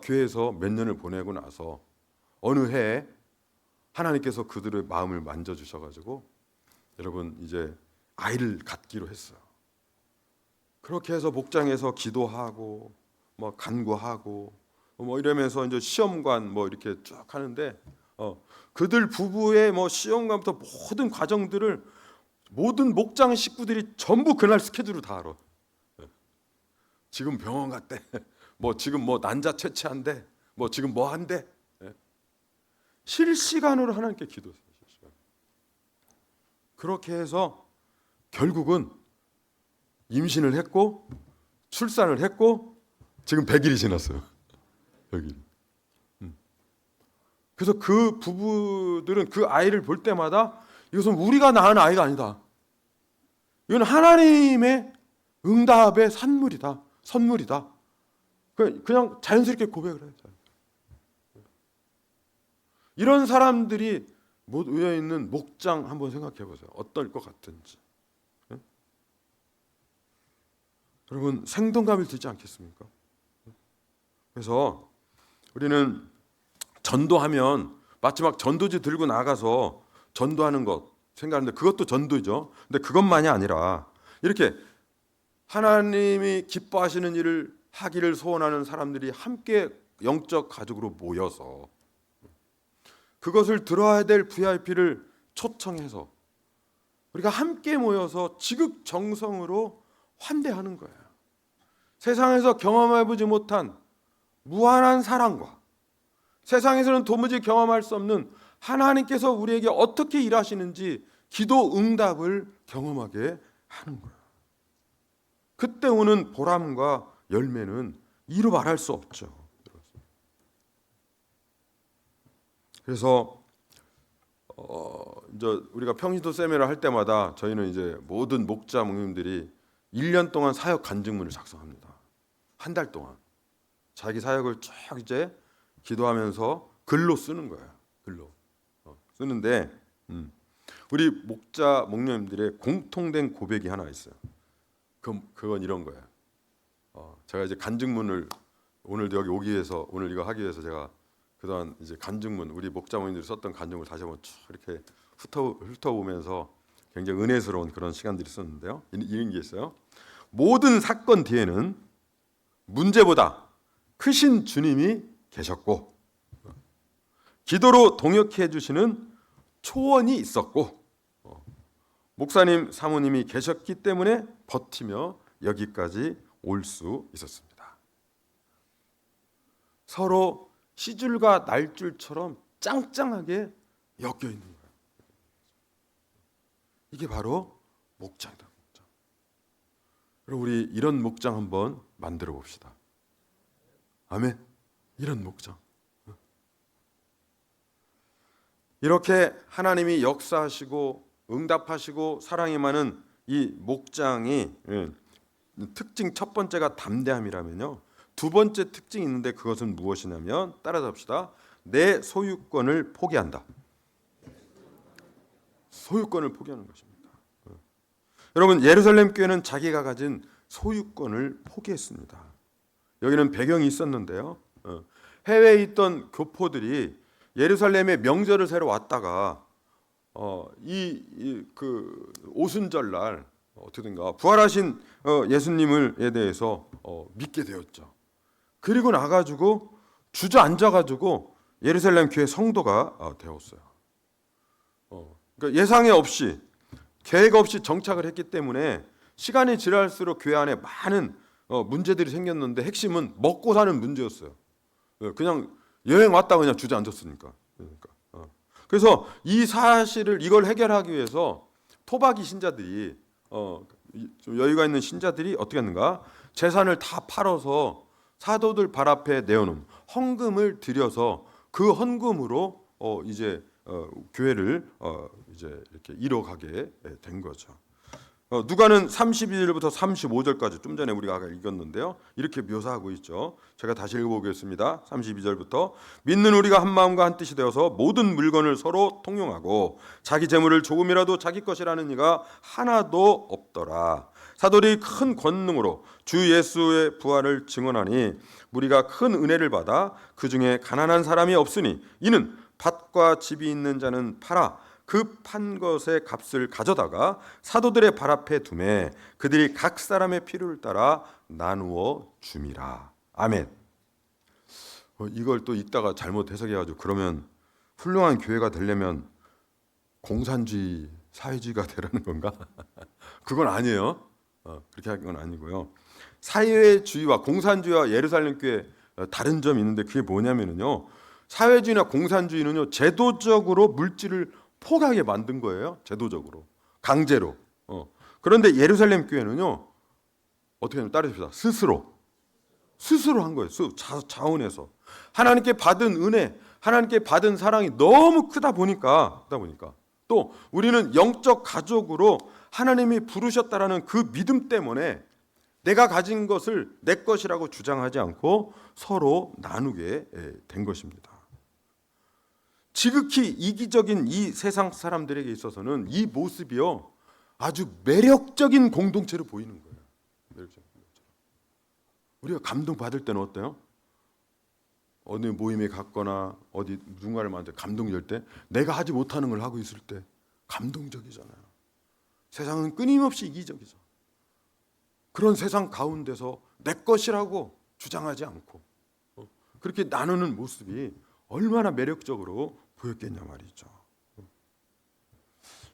[SPEAKER 4] 교회에서 몇 년을 보내고 나서 어느 해에 하나님께서 그들의 마음을 만져주셔가지고 여러분 이제 아이를 갖기로 했어요. 그렇게 해서 목장에서 기도하고 간구하고 이러면서 이제 시험관 이렇게 쭉 하는데 그들 부부의 시험관부터 모든 과정들을 모든 목장 식구들이 전부 그날 스케줄을 다 알아. 지금 병원 갔대. 지금 난자 채취한대. 지금 한대. 실시간으로 하나님께 기도했어요. 그렇게 해서 결국은 임신을 했고 출산을 했고 지금 100일이 지났어요. 100일. 그래서 그 부부들은 그 아이를 볼 때마다 이것은 우리가 낳은 아이가 아니다. 이건 하나님의 응답의 선물이다. 그냥 자연스럽게 고백을 해요. 이런 사람들이 모여 있는 목장 한번 생각해 보세요. 어떨 것 같은지. 여러분 생동감이 들지 않겠습니까? 그래서 우리는 전도하면 마지막 전도지 들고 나가서 전도하는 것 생각하는데 그것도 전도죠. 근데 그것만이 아니라 이렇게 하나님이 기뻐하시는 일을 하기를 소원하는 사람들이 함께 영적 가족으로 모여서 그것을 들어야 될 VIP를 초청해서 우리가 함께 모여서 지극정성으로 환대하는 거예요. 세상에서 경험해보지 못한 무한한 사랑과 세상에서는 도무지 경험할 수 없는 하나님께서 우리에게 어떻게 일하시는지 기도 응답을 경험하게 하는 거예요. 그때 오는 보람과 열매는 이루 말할 수 없죠. 그래서 이제 우리가 평신도 세미나를 할 때마다 저희는 이제 모든 목자 목님들이 1년 동안 사역 간증문을 작성합니다. 한 달 동안 자기 사역을 쭉 이제 기도하면서 글로 쓰는 거예요. 글로 쓰는데 우리 목자 목녀님들의 공통된 고백이 하나 있어요. 그건 이런 거예요. 제가 이제 간증문을 오늘도 여기 오기 위해서 오늘 이거 하기 위해서 제가 그동안 이제 간증문 우리 목자 목님들이 썼던 간증문을 다시 한번 쭉 이렇게 훑어보면서 굉장히 은혜스러운 그런 시간들이 있었는데요. 이런 게 있어요. 모든 사건 뒤에는 문제보다 크신 주님이 계셨고 기도로 동역해 주시는 초원이 있었고 목사님, 사모님이 계셨기 때문에 버티며 여기까지 올 수 있었습니다. 서로 시줄과 날줄처럼 짱짱하게 엮여 있는 거예요. 이게 바로 목장이다. 목장. 그럼 우리 이런 목장 한번 만들어 봅시다. 아멘. 이런 목장. 이렇게 하나님이 역사하시고 응답하시고 사랑이 많은 이 목장이 특징 첫 번째가 담대함이라면요. 두 번째 특징이 있는데 그것은 무엇이냐면 따라잡시다. 내 소유권을 포기한다. 소유권을 포기하는 것입니다. 여러분, 예루살렘 교회는 자기가 가진 소유권을 포기했습니다. 여기는 배경이 있었는데요. 해외에 있던 교포들이 예루살렘에 명절을 새러 왔다가 그 오순절날 어떻게든가 부활하신 예수님에 대해서 믿게 되었죠. 그리고 나가지고 주저앉아가지고 예루살렘 교회 성도가 되었어요. 그러니까 예상에 없이 계획 없이 정착을 했기 때문에 시간이 지날수록 교회 안에 많은 문제들이 생겼는데 핵심은 먹고 사는 문제였어요. 그냥 여행 왔다 그냥 주저앉았으니까. 그래서 이 사실을 이걸 해결하기 위해서 토박이 신자들이 좀 여유가 있는 신자들이 어떻게 했는가? 재산을 다 팔아서 사도들 발 앞에 내어놓은 헌금을 들여서 그 헌금으로 이제 교회를 이제 이렇게 이뤄가게 된 거죠. 누가는 32절부터 35절까지 좀 전에 우리가 아까 읽었는데요. 이렇게 묘사하고 있죠. 제가 다시 읽어보겠습니다. 32절부터 믿는 우리가 한 마음과 한 뜻이 되어서 모든 물건을 서로 통용하고 자기 재물을 조금이라도 자기 것이라는 이가 하나도 없더라. 사도들이 큰 권능으로 주 예수의 부활을 증언하니 우리가 큰 은혜를 받아 그 중에 가난한 사람이 없으니 이는 밭과 집이 있는 자는 팔아 그 판 것의 값을 가져다가 사도들의 발 앞에 두매 그들이 각 사람의 필요를 따라 나누어 줌이라. 아멘. 이걸 또 이따가 잘못 해석해가지고 그러면 훌륭한 교회가 되려면 공산주의, 사회주의가 되라는 건가? 그건 아니에요. 그렇게 할 건 아니고요. 사회주의와 공산주의와 예루살렘 교회 다른 점이 있는데 그게 뭐냐면요. 사회주의나 공산주의는요 제도적으로 물질을 포기하게 만든 거예요. 제도적으로 강제로. 그런데 예루살렘 교회는요 어떻게 하면 따르십시다. 스스로 한 거예요. 자원해서 하나님께 받은 은혜, 하나님께 받은 사랑이 너무 크다 보니까 또 우리는 영적 가족으로 하나님이 부르셨다라는 그 믿음 때문에 내가 가진 것을 내 것이라고 주장하지 않고 서로 나누게 된 것입니다. 지극히 이기적인 이 세상 사람들에게 있어서는 이 모습이요 아주 매력적인 공동체로 보이는 거예요. 매력적인 공동체. 우리가 감동 받을 때는 어때요? 어느 모임에 갔거나 어디 누군가를 만져 감동될 때 내가 하지 못하는 걸 하고 있을 때 감동적이잖아요. 세상은 끊임없이 이기적이죠. 그런 세상 가운데서 내 것이라고 주장하지 않고 그렇게 나누는 모습이 얼마나 매력적으로 보였겠냐 말이죠.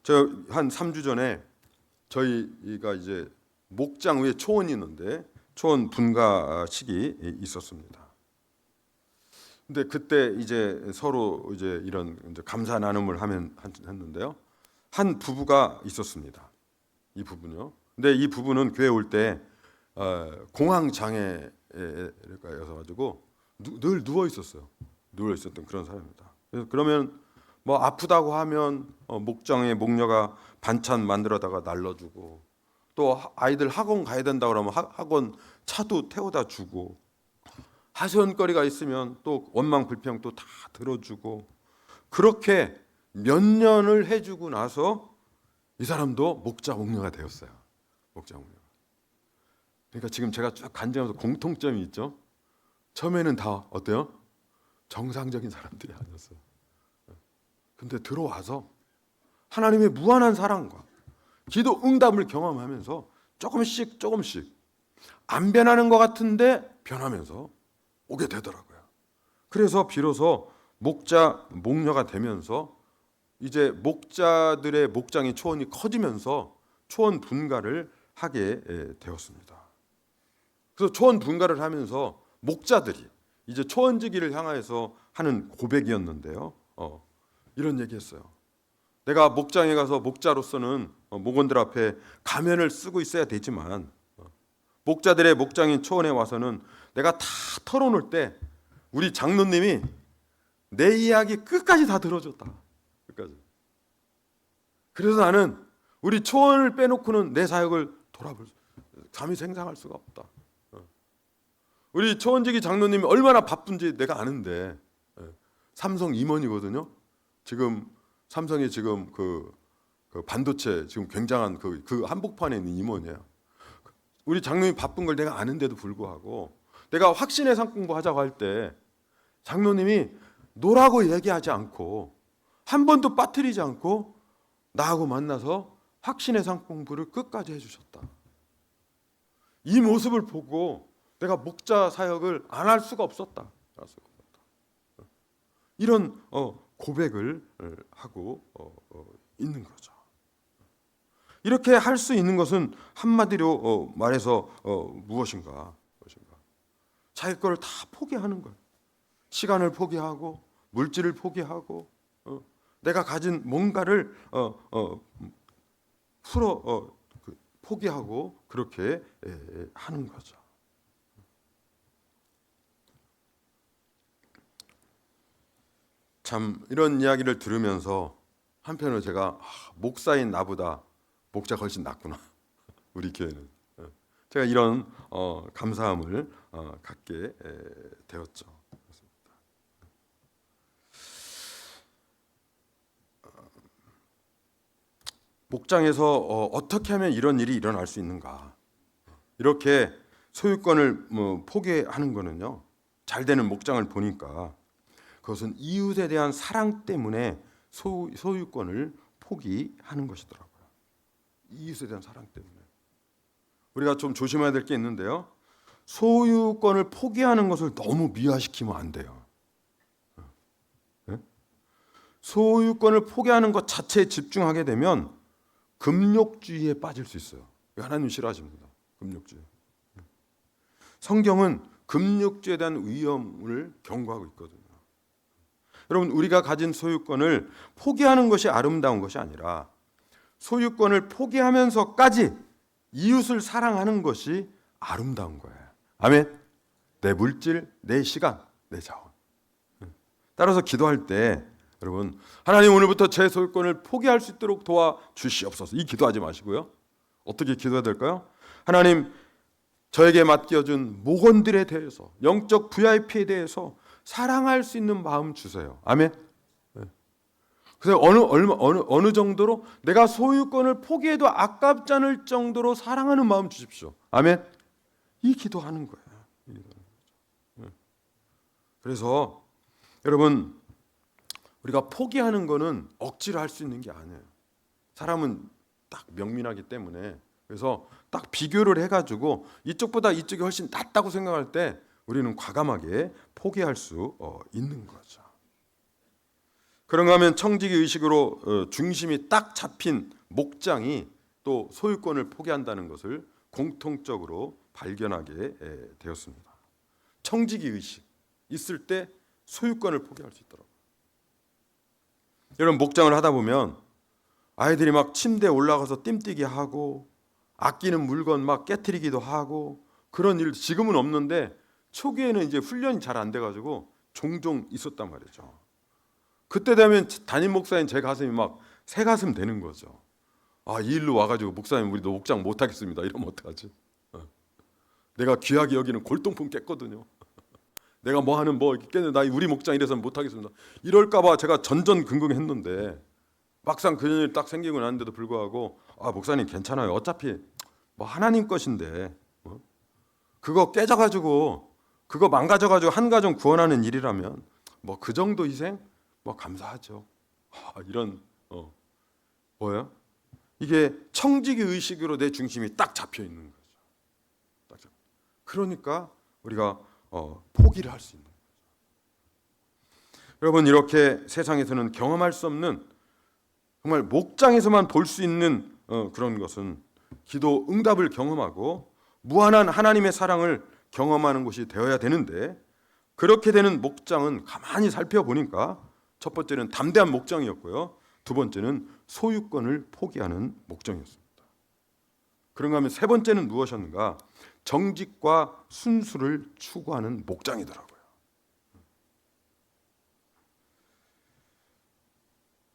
[SPEAKER 4] 제가 한 3주 전에 저희가 이제 목장 위에 초원이 있는데 초원 분가식이 있었습니다. 근데 그때 이제 서로 이제 이런 이제 감사 나눔을 했는데요. 한 부부가 있었습니다. 이 부부는요. 근데 이 부부는 교회 올 때 공황 장애여서 가지고 늘 누워 있었어요. 누워 있었던 그런 사람입니다. 그래서 그러면 뭐 아프다고 하면 목장에 목녀가 반찬 만들어다가 날라주고 또 아이들 학원 가야 된다 그러면 학원 차도 태워다 주고 하소연거리가 있으면 또 원망 불평 또 다 들어주고 그렇게 몇 년을 해주고 나서 이 사람도 목자 목녀가 되었어요. 목자 목녀. 그러니까 지금 제가 쭉 간증하면서 공통점이 있죠. 처음에는 다 어때요? 정상적인 사람들이 아니었어요. 근데 들어와서 하나님의 무한한 사랑과 기도 응답을 경험하면서 조금씩 안 변하는 것 같은데 변하면서 오게 되더라고요. 그래서 비로소 목녀가 되면서 이제 목자들의 목장이 초원이 커지면서 초원 분가를 하게 되었습니다. 그래서 초원 분가를 하면서 목자들이 이제 초원지기를 향하여서 하는 고백이었는데요. 이런 얘기했어요. 내가 목장에 가서 목자로서는 목원들 앞에 가면을 쓰고 있어야 되지만 목자들의 목장인 초원에 와서는 내가 다 털어놓을 때 우리 장로님이 내 이야기 끝까지 다 들어줬다. 끝까지. 그래서 나는 우리 초원을 빼놓고는 내 사역을 감히 생각할 수가 없다. 우리 초원지기 장로님이 얼마나 바쁜지 내가 아는데 삼성 임원이거든요. 지금 삼성이 지금 그 반도체 지금 굉장한 그 한복판에 있는 임원이에요. 우리 장로님이 바쁜 걸 내가 아는데도 불구하고 내가 확신의 상 공부하자고 할 때 장로님이 노라고 얘기하지 않고 한 번도 빠뜨리지 않고 나하고 만나서 확신의 상 공부를 끝까지 해주셨다. 이 모습을 보고 내가 목자 사역을 안 할 수가 없었다. 이런 고백을 하고 있는 거죠. 이렇게 할 수 있는 것은 한마디로 말해서 무엇인가? 자기 거를 다 포기하는 거예요. 시간을 포기하고 물질을 포기하고 내가 가진 뭔가를 포기하고 그렇게 하는 거죠. 참 이런 이야기를 들으면서 한편으로 제가 목사인 나보다 목자가 훨씬 낫구나. 우리 교회는. 제가 이런 감사함을 갖게 되었죠. 목장에서 어떻게 하면 이런 일이 일어날 수 있는가? 이렇게 소유권을 포기하는 거는요. 잘 되는 목장을 보니까 그것은 이웃에 대한 사랑 때문에 소유권을 포기하는 것이더라고요. 이웃에 대한 사랑 때문에. 우리가 좀 조심해야 될 게 있는데요. 소유권을 포기하는 것을 너무 미화시키면 안 돼요. 소유권을 포기하는 것 자체에 집중하게 되면 금욕주의에 빠질 수 있어요. 하나님 싫어하십니다. 금욕주의. 성경은 금욕주의에 대한 위험을 경고하고 있거든요. 여러분, 우리가 가진 소유권을 포기하는 것이 아름다운 것이 아니라 소유권을 포기하면서까지 이웃을 사랑하는 것이 아름다운 거예요. 아멘. 내 물질, 내 시간, 내 자원. 따라서 기도할 때 여러분, 하나님 오늘부터 제 소유권을 포기할 수 있도록 도와주시옵소서. 이 기도하지 마시고요. 어떻게 기도해야 될까요? 하나님, 저에게 맡겨준 목원들에 대해서, 영적 VIP에 대해서 사랑할 수 있는 마음 주세요. 아멘. 그래서 어느 정도로 내가 소유권을 포기해도 아깝지 않을 정도로 사랑하는 마음 주십시오. 아멘. 이 기도하는 거예요. 그래서 여러분, 우리가 포기하는 거는 억지로 할 수 있는 게 아니에요. 사람은 딱 명민하기 때문에. 그래서 딱 비교를 해가지고 이쪽보다 이쪽이 훨씬 낫다고 생각할 때 우리는 과감하게 포기할 수 있는 거죠. 그런가 하면 청지기 의식으로 중심이 딱 잡힌 목장이 또 소유권을 포기한다는 것을 공통적으로 발견하게 되었습니다. 청지기 의식 있을 때 소유권을 포기할 수 있더라고요. 여러분, 목장을 하다 보면 아이들이 막 침대에 올라가서 뜀뛰기 하고 아끼는 물건 막 깨트리기도 하고 그런 일 지금은 없는데 초기에는 이제 훈련이 잘 안 돼가지고 종종 있었단 말이죠. 그때 되면 담임 목사인 제 가슴이 막 새 가슴 되는 거죠. 아, 이 일로 와가지고 목사님 우리 목장 못하겠습니다. 이러면 어떡하지? 내가 귀하게 여기는 골동품 깼거든요. 내가 뭐 하는 뭐 깼는데 나 우리 목장 이래서는 못하겠습니다. 이럴까봐 제가 전전긍긍했는데 막상 그런 일 딱 생기고 나는데도 불구하고 아, 목사님 괜찮아요. 어차피 뭐 하나님 것인데 그거 깨져가지고 그거 망가져가지고 한 가정 구원하는 일이라면 뭐 그 정도 희생 뭐 감사하죠. 이런 뭐예요? 이게 청지기 의식으로 내 중심이 딱 잡혀 있는 거죠. 그러니까 우리가 포기를 할 수 있는 거죠. 여러분, 이렇게 세상에서는 경험할 수 없는, 정말 목장에서만 볼 수 있는 그런 것은 기도 응답을 경험하고 무한한 하나님의 사랑을 경험하는 곳이 되어야 되는데, 그렇게 되는 목장은 가만히 살펴보니까 첫 번째는 담대한 목장이었고요, 두 번째는 소유권을 포기하는 목장이었습니다. 그런가 하면 세 번째는 무엇이었는가? 정직과 순수를 추구하는 목장이더라고요.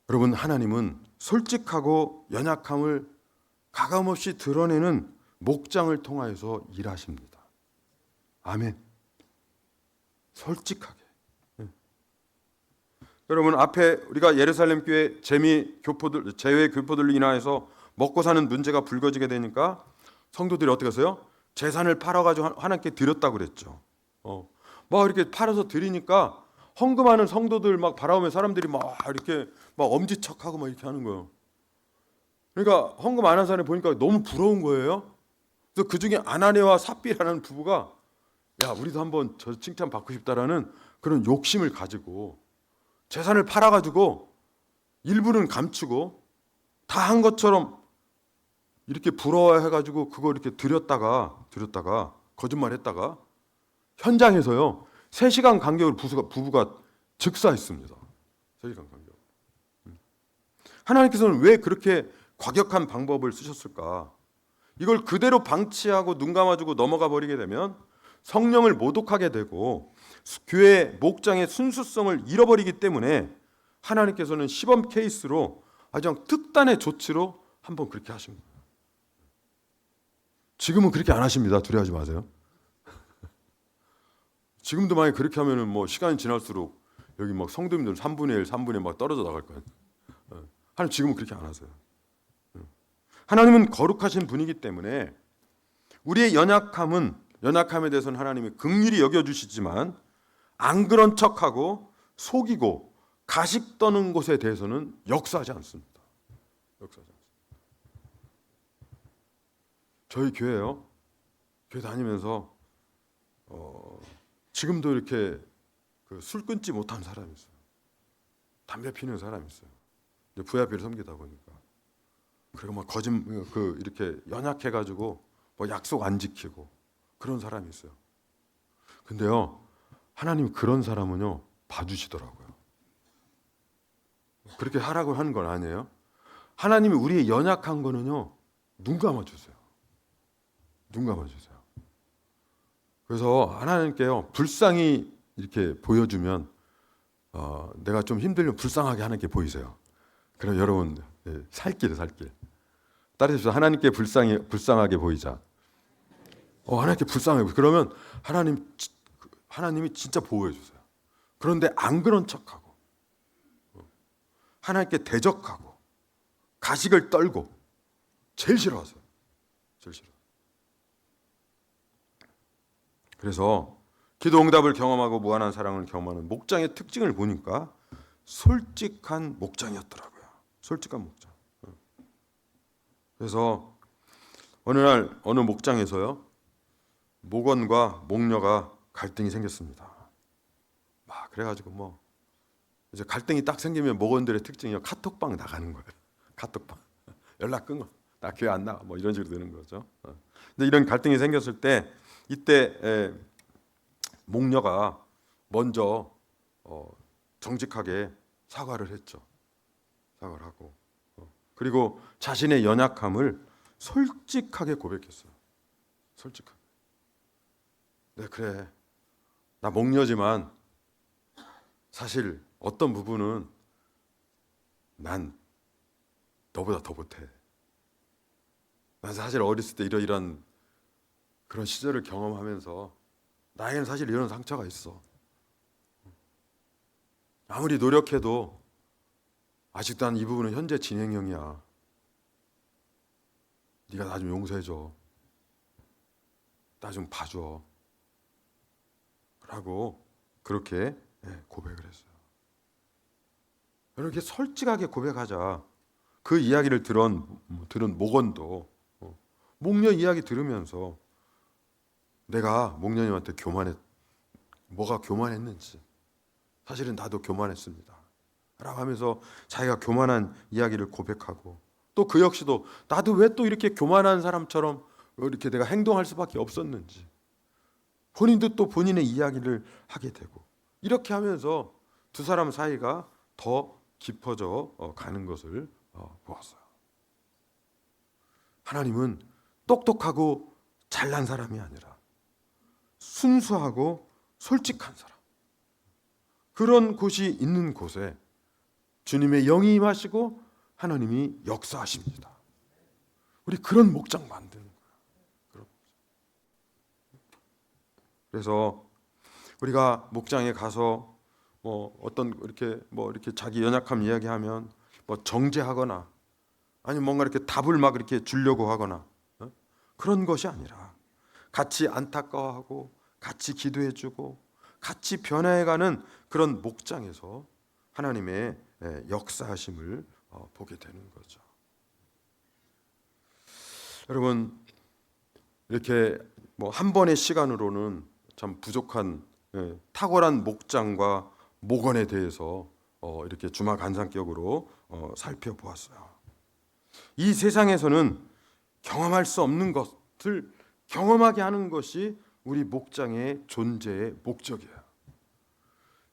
[SPEAKER 4] 여러분, 하나님은 솔직하고 연약함을 가감없이 드러내는 목장을 통하여서 일하십니다. 아멘. 솔직하게. 여러분, 앞에 우리가 예루살렘 교회 재외 교포들로 인하여서 먹고 사는 문제가 불거지게 되니까 성도들이 어떻게 했어요? 재산을 팔아가지고 하나님께 드렸다고 그랬죠. 막 이렇게 팔아서 드리니까 헌금하는 성도들 막 바라보면 사람들이 막 이렇게 막 엄지척하고 막 이렇게 하는 거예요. 그러니까 헌금 안 한 사람이 보니까 너무 부러운 거예요. 그래서 그 중에 아나니와 삽비라는 부부가, 야, 우리도 한번 저 칭찬 받고 싶다라는 그런 욕심을 가지고 재산을 팔아가지고 일부는 감추고 다 한 것처럼 이렇게 부러워해가지고 그거 이렇게 드렸다가 거짓말했다가 현장에서요 3시간 간격으로 부부가 즉사했습니다. 3시간 간격. 하나님께서는 왜 그렇게 과격한 방법을 쓰셨을까? 이걸 그대로 방치하고 눈 감아주고 넘어가 버리게 되면 성령을 모독하게 되고 교회 목장의 순수성을 잃어버리기 때문에 하나님께서는 시범 케이스로 아주 특단의 조치로 한번 그렇게 하십니다. 지금은 그렇게 안 하십니다. 두려워하지 마세요. 지금도 만약 그렇게 하면은 뭐 시간이 지날수록 여기 막 성도님들 3분의 1, 3분의 막 떨어져 나갈 거예요. 하나님 지금은 그렇게 안 하세요. 하나님은 거룩하신 분이기 때문에 우리의 연약함에 대해서는 하나님이 긍휼히 여겨주시지만 안 그런 척하고 속이고 가식 떠는 것에 대해서는 역사하지 않습니다. 저희 교회요. 교회 다니면서 지금도 이렇게 술 끊지 못한 사람이 있어요. 담배 피는 사람이 있어요. VIP를 섬기다 보니까. 그리고 막 이렇게 연약해가지고 뭐 약속 안 지키고 그런 사람이 있어요. 근데요, 하나님 그런 사람은요 봐주시더라고요. 그렇게 하라고 하는 건 아니에요. 하나님이 우리의 연약한 거는요 눈 감아주세요. 눈 감아주세요. 그래서 하나님께요 불쌍히 이렇게 보여주면 내가 좀 힘들면 불쌍하게 하나님께 보이세요. 그럼 여러분 살길 따르십시오. 하나님께 불쌍하게 보이자. 하나님께 불쌍하게 보이자. 그러면 하나님이 진짜 보호해 주세요. 그런데 안 그런 척하고 하나님께 대적하고 가식을 떨고 제일 싫어하세요. 제일 싫어. 그래서 기도 응답을 경험하고 무한한 사랑을 경험하는 목장의 특징을 보니까 솔직한 목장이었더라고요. 솔직한 목장. 그래서 어느 날 어느 목장에서요 목원과 목녀가 갈등이 생겼습니다. 막 그래가지고 뭐 이제 갈등이 딱 생기면 목원들의 특징이요 카톡방 나가는 거예요. 카톡방 연락 끊어. 나 교회 안 나와. 뭐 이런 식으로 되는 거죠. 근데 이런 갈등이 생겼을 때 이때 목녀가 먼저 정직하게 사과를 했죠. 사과를 하고 그리고 자신의 연약함을 솔직하게 고백했어요. 솔직하게. 네, 그래. 나 목녀지만 사실 어떤 부분은 난 너보다 더 못해. 난 사실 어렸을 때 이런 그런 시절을 경험하면서 나에게는 사실 이런 상처가 있어. 아무리 노력해도 아직도 난 이 부분은 현재 진행형이야. 네가 나 좀 용서해줘. 나 좀 봐줘. 라고 그렇게 고백을 했어요. 이렇게 솔직하게 고백하자. 그 이야기를 들은 목원도 목녀 이야기 들으면서 내가 목녀님한테 뭐가 교만했는지 사실은 나도 교만했습니다 라고 하면서 자기가 교만한 이야기를 고백하고, 또 그 역시도 나도 왜 또 이렇게 교만한 사람처럼 이렇게 내가 행동할 수밖에 없었는지 본인도 또 본인의 이야기를 하게 되고, 이렇게 하면서 두 사람 사이가 더 깊어져 가는 것을 보았어요. 하나님은 똑똑하고 잘난 사람이 아니라 순수하고 솔직한 사람, 그런 곳이 있는 곳에 주님의 영이 임하시고 하나님이 역사하십니다. 우리 그런 목장 만드는 거예요. 그래서 우리가 목장에 가서 어떤 이렇게 자기 연약함 이야기하면 정죄하거나 아니면 뭔가 이렇게 답을 막 이렇게 주려고 하거나 그런 것이 아니라 같이 안타까워하고 같이 기도해주고 같이 변화해가는 그런 목장에서 하나님의 역사하심을 보게 되는 거죠. 여러분, 이렇게 한 번의 시간으로는 참 부족한 탁월한 목장과 목원에 대해서 이렇게 주마 간상격으로 살펴보았어요. 이 세상에서는 경험할 수 없는 것을 경험하게 하는 것이 우리 목장의 존재의 목적이에요.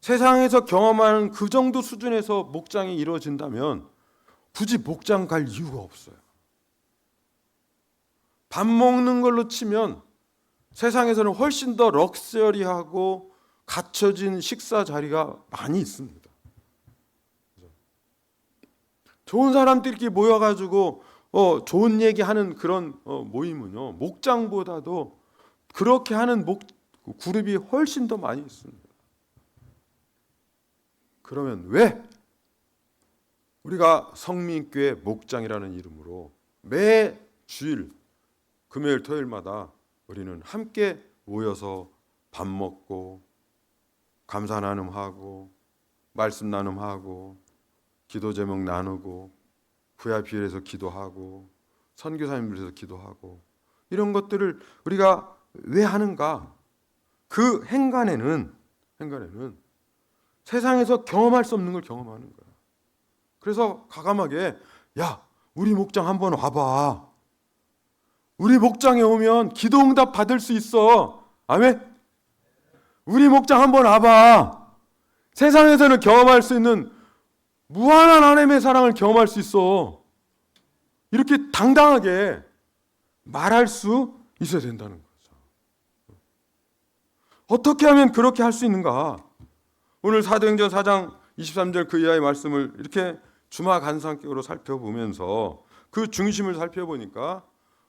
[SPEAKER 4] 세상에서 경험하는 그 정도 수준에서 목장이 이루어진다면 굳이 목장 갈 이유가 없어요. 밥 먹는 걸로 치면 세상에서는 훨씬 더 럭셔리하고 갖춰진 식사 자리가 많이 있습니다. 좋은 사람들이 이렇게 모여가지고 좋은 얘기하는 그런 모임은요, 목장보다도 그렇게 하는 그룹이 훨씬 더 많이 있습니다. 그러면 왜 우리가 성민교회 목장이라는 이름으로 매 주일 금요일 토요일마다 우리는 함께 모여서 밥 먹고 감사 나눔하고 말씀 나눔하고 기도 제목 나누고 VIP에서 기도하고 선교사님들에서 기도하고 이런 것들을 우리가 왜 하는가? 그 행간에는 세상에서 경험할 수 없는 걸 경험하는 거야. 그래서 과감하게 야, 우리 목장 한번 와봐. 우리 목장에 오면 기도 응답 받을 수 있어. 아멘? 우리 목장 한번 와봐. 세상에서는 경험할 수 있는 무한한 하나님의 사랑을 경험할 수 있어. 이렇게 당당하게 말할 수 있어야 된다는 거죠. 어떻게 하면 그렇게 할 수 있는가? 오늘 사도행전 4장 23절 그 이하의 말씀을 이렇게 주마 간상격으로 살펴보면서 그 중심을 살펴보니까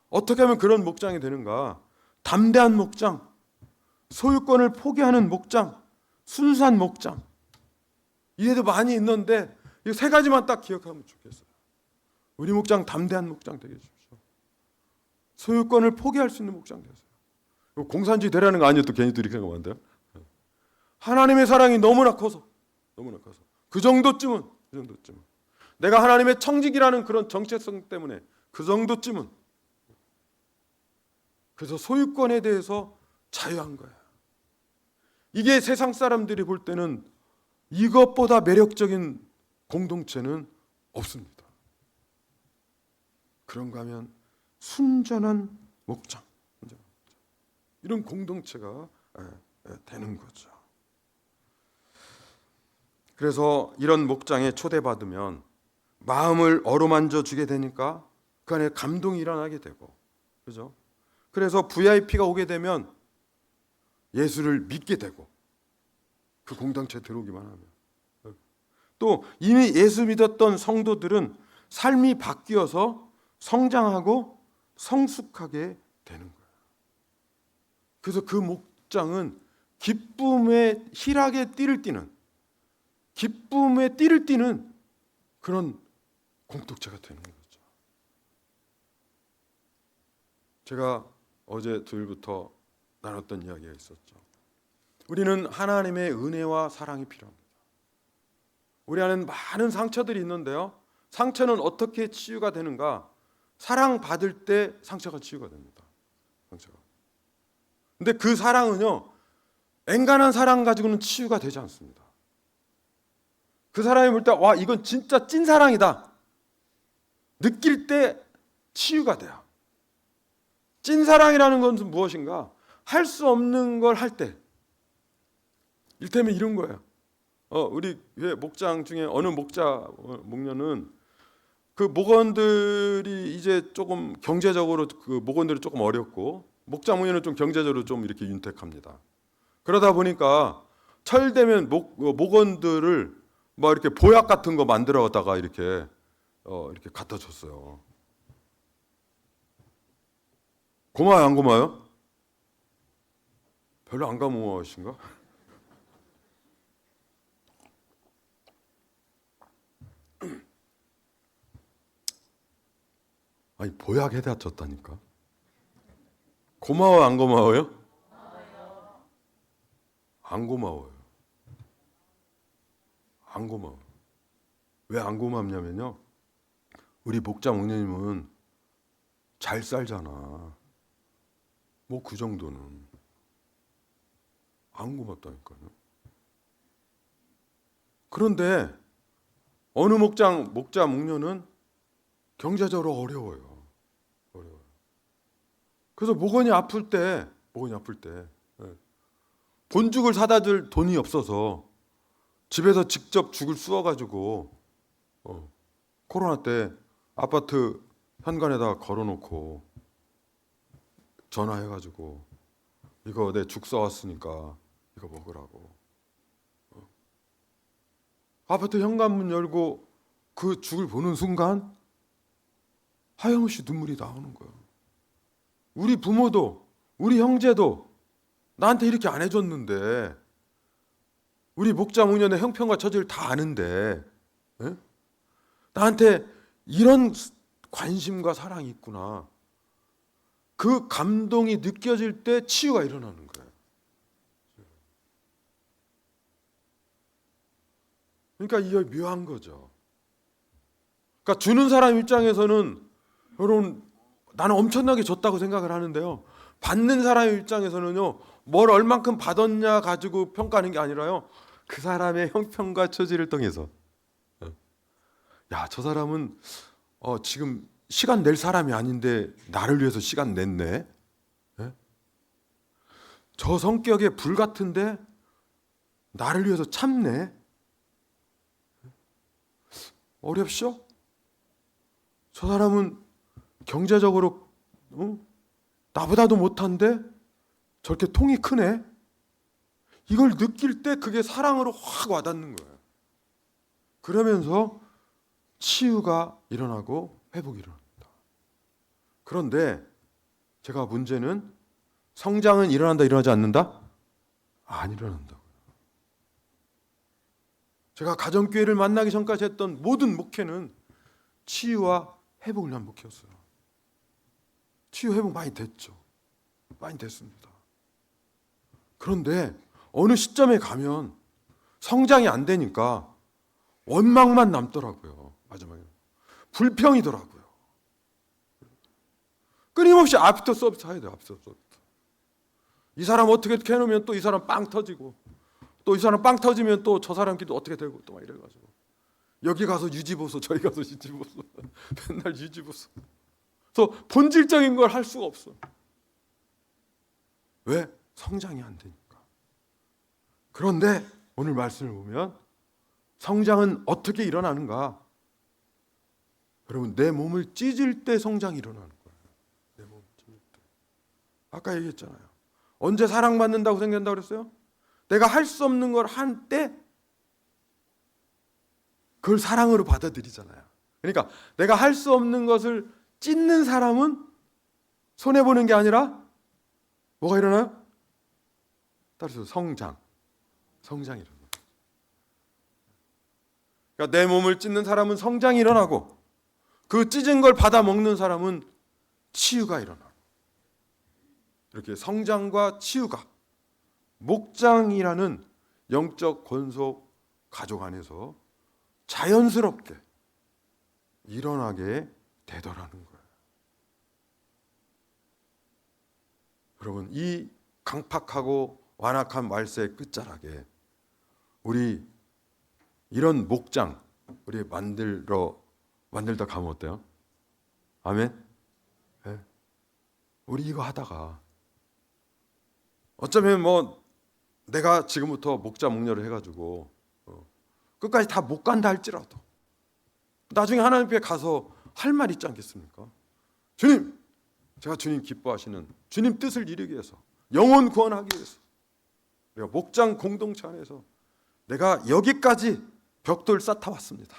[SPEAKER 4] 어떻게 하면 그런 목장이 되는가? 담대한 목장, 소유권을 포기하는 목장, 순수한 목장. 이래도 많이 있는데 이 세 가지만 딱 기억하면 좋겠어요. 우리 목장 담대한 목장 되게 해주십시오. 소유권을 포기할 수 있는 목장 되세요. 공산주의 되라는 거 아니에요? 또 괜히 또 이렇게 생각하면 안 돼요? 하나님의 사랑이 너무나 커서 그 정도쯤은 내가 하나님의 청직이라는 그런 정체성 때문에 그 정도쯤은, 그래서 소유권에 대해서 자유한 거야. 이게 세상 사람들이 볼 때는 이것보다 매력적인 공동체는 없습니다. 그런가 하면 순전한 목장, 이런 공동체가 되는 거죠. 그래서 이런 목장에 초대받으면 마음을 어루만져 주게 되니까 그 안에 감동이 일어나게 되고, 그죠? 그래서 VIP가 오게 되면 예수를 믿게 되고, 그 공동체에 들어오기만 하면. 또 이미 예수 믿었던 성도들은 삶이 바뀌어서 성장하고 성숙하게 되는 거예요. 그래서 그 목장은 기쁨의 희락의 띠를 띠는, 기쁨의 띠를 띠는 그런 공동체가 되는 거죠. 제가 어제 토요일부터 나눴던 이야기가 있었죠. 우리는 하나님의 은혜와 사랑이 필요합니다. 우리 안에는 많은 상처들이 있는데요, 상처는 어떻게 치유가 되는가? 사랑받을 때 상처가 치유가 됩니다. 상처가. 근데 그 사랑은요, 앵간한 사랑 가지고는 치유가 되지 않습니다. 그 사람이 볼 때 와 이건 진짜 찐 사랑이다 느낄 때 치유가 돼요. 찐 사랑이라는 것은 무엇인가? 할 수 없는 걸 할 때. 일테면 이런 거예요. 우리 교회 목장 중에 어느 목녀는 그 목원들이 이제 조금 경제적으로 그 목원들이 조금 어렵고 목장 목녀는 좀 경제적으로 좀 이렇게 윤택합니다. 그러다 보니까 철되면 목원들을 막 이렇게 보약 같은 거 만들어다가 이렇게 갖다 줬어요. 고마워요, 안 고마워요? 별로 안 고마워하신가? 아니 보약에다 줬다니까. 고마워 안 고마워요? 안 고마워요. 안 고마워. 왜 안 고맙냐면요. 우리 목장 목녀님은 잘 살잖아. 뭐 그 정도는 안 고맙다니까요. 그런데 어느 목자 목녀는 경제적으로 어려워요. 그래서 목원이 아플 때 본죽을 사다 줄 돈이 없어서 집에서 직접 죽을 쑤어가지고 코로나 때 아파트 현관에다가 걸어놓고 전화해가지고 이거 내 죽 써왔으니까 이거 먹으라고. 아파트 현관문 열고 그 죽을 보는 순간 하염없이 눈물이 나오는 거예요. 우리 부모도 우리 형제도 나한테 이렇게 안 해줬는데 우리 목자 목년의 형편과 처지를 다 아는데 에? 나한테 이런 관심과 사랑이 있구나. 그 감동이 느껴질 때 치유가 일어나는 거예요. 그러니까 이게 묘한 거죠. 그러니까 주는 사람 입장에서는 여러분 나는 엄청나게 줬다고 생각을 하는데요. 받는 사람 입장에서는요. 뭘 얼만큼 받았냐 가지고 평가하는 게 아니라요. 그 사람의 형편과 처지를 통해서 야, 저 사람은 지금 시간 낼 사람이 아닌데 나를 위해서 시간 냈네. 예? 저 성격에 불 같은데 나를 위해서 참네. 어렵쇼? 저 사람은 경제적으로 나보다도 못한데 저렇게 통이 크네. 이걸 느낄 때 그게 사랑으로 확 와닿는 거예요. 그러면서 치유가 일어나고 회복이 일어납니다. 그런데 제가 문제는 성장은 일어난다 일어나지 않는다? 안 일어난다고요. 제가 가정교회를 만나기 전까지 했던 모든 목회는 치유와 회복을 위한 목회였어요. 치유 회복 많이 됐죠. 많이 됐습니다. 그런데 어느 시점에 가면 성장이 안 되니까 원망만 남더라고요. 마지막에 불평이더라고요. 끊임없이 아프터 서비스 해야 돼요. 아프터 서비스. 이 사람 어떻게 해놓으면 또 이 사람 빵 터지고 또 이 사람 빵 터지면 또 저 사람 기도 어떻게 되고 또 막 이래가지고 여기 가서 유지보소 저기 가서 유지보소 맨날 유지보소. 그래서 본질적인 걸 할 수가 없어. 왜? 성장이 안 되니까. 그런데 오늘 말씀을 보면 성장은 어떻게 일어나는가? 여러분 내 몸을 찢을 때 성장이 일어나는 거예요. 내 몸을 찢을 때. 아까 얘기했잖아요. 언제 사랑받는다고 생각한다고 그랬어요? 내가 할 수 없는 걸 한 때 그걸 사랑으로 받아들이잖아요. 그러니까 내가 할 수 없는 것을 찢는 사람은 손해보는 게 아니라 뭐가 일어나요? 따라서 성장이 일어나요. 그러니까 내 몸을 찢는 사람은 성장이 일어나고 그 찢은 걸 받아 먹는 사람은 치유가 일어나고 이렇게 성장과 치유가 목장이라는 영적 권속 가족 안에서 자연스럽게 일어나게 되더라는 거예요. 여러분 이 강팍하고 완악한 말세의 끝자락에 우리 이런 목장 우리 만들다 가면 어때요? 아멘. 네. 우리 이거 하다가 어쩌면 뭐 내가 지금부터 목자 목녀를 해가지고 끝까지 다 못 간다 할지라도 나중에 하나님 앞에 가서 할 말 있지 않겠습니까? 주님, 제가 주님 기뻐하시는 주님 뜻을 이루기 위해서 영혼 구원하기 위해서 우리가 목장 공동체 안에서 내가 여기까지 벽돌 쌓다 왔습니다.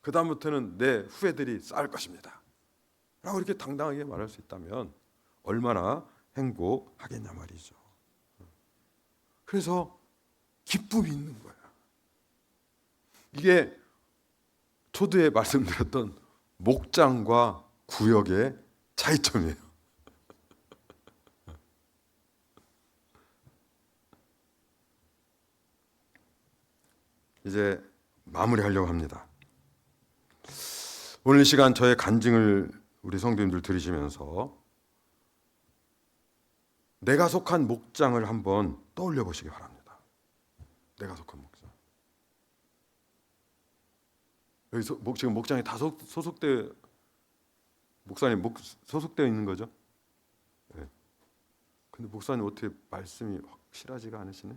[SPEAKER 4] 그 다음부터는 내 후배들이 쌓을 것입니다 라고 이렇게 당당하게 말할 수 있다면 얼마나 행복하겠냐 말이죠. 그래서 기쁨이 있는 거야. 이게 초두에 말씀드렸던 목장과 구역의 차이점이에요. 이제 마무리하려고 합니다. 오늘 이 시간 저의 간증을 우리 성도님들 들으시면서 내가 속한 목장을 한번 떠올려 보시기 바랍니다. 내가 속한 목장. 여기 지금 목장에 다 소속돼 목사님 소속되어 있는 거죠? 네. 근데 목사님 어떻게 말씀이 확실하지가 않으시네?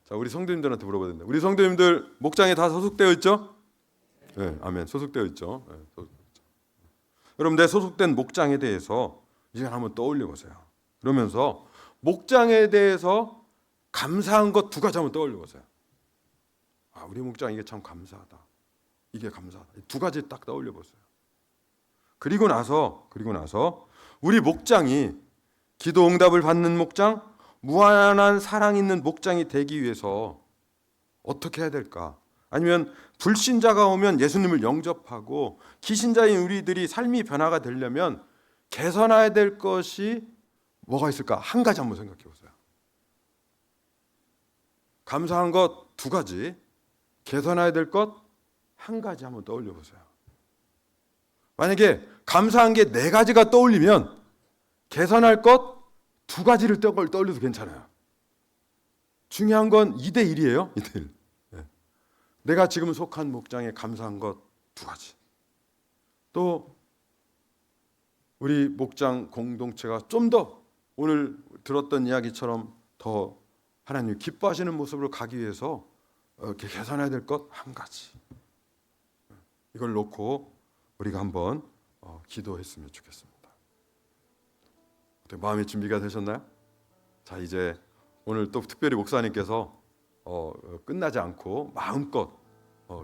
[SPEAKER 4] 자, 우리 성도님들한테 물어봐야 된다. 우리 성도님들 목장에 다 소속되어 있죠? 네, 아멘. 소속되어 있죠. 네, 소속되어 있죠. 여러분, 내 소속된 목장에 대해서 이제 한번 떠올려 보세요. 그러면서 목장에 대해서 감사한 것 두 가지 한번 떠올려 보세요. 아, 우리 목장 이게 참 감사하다. 이게 감사하다. 두 가지 딱 떠올려 보세요. 그리고 나서 우리 목장이 기도 응답을 받는 목장, 무한한 사랑 있는 목장이 되기 위해서 어떻게 해야 될까? 아니면 불신자가 오면 예수님을 영접하고 기신자인 우리들이 삶이 변화가 되려면 개선해야 될 것이 뭐가 있을까? 한 가지 한번 생각해 보세요. 감사한 것 두 가지, 개선해야 될 것 한 가지 한번 떠올려 보세요. 만약에 감사한 게 네 가지가 떠올리면 개선할 것 두 가지를 떠올려도 괜찮아요. 중요한 건 2대 1이에요. 2대 1. 네. 내가 지금 속한 목장에 감사한 것 두 가지. 또 우리 목장 공동체가 좀 더 오늘 들었던 이야기처럼 더 하나님 기뻐하시는 모습으로 가기 위해서 이렇게 개선해야 될 것 한 가지. 이걸 놓고 우리가 한번 기도했으면 좋겠습니다. 마음의 준비가 되셨나요? 자, 이제 오늘 또 특별히 목사님께서 끝나지 않고 마음껏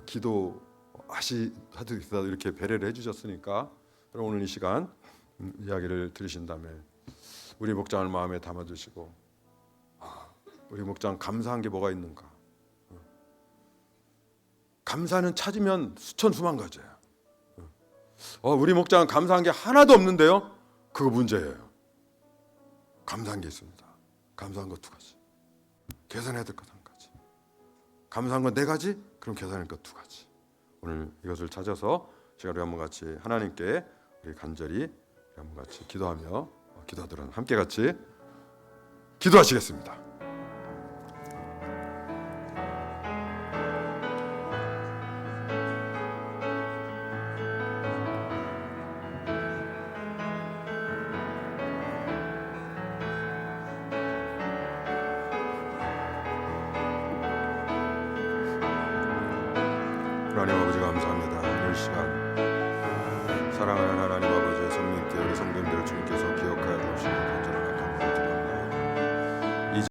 [SPEAKER 4] 기도하듯 이렇게 배려를 해주셨으니까 오늘 이 시간 이야기를 들으신 다음에 우리 목장을 마음에 담아두시고 우리 목장 감사한 게 뭐가 있는가? 감사는 찾으면 수천 수만 가지예요. 우리 목장은 감사한 게 하나도 없는데요? 그거 문제예요. 감사한 게 있습니다. 감사한 것 두 가지. 계산해야 될 것 한 가지. 감사한 건 네 가지? 그럼 계산할 것 두 가지. 오늘 이것을 찾아서 시간을 한번 같이 하나님께 우리 간절히 한번 같이 기도하며 기도하도록 함께 같이 기도하시겠습니다. 하나님 아버지 감사합니다. 오늘 시간 사랑하는 하나님 아버지의 성령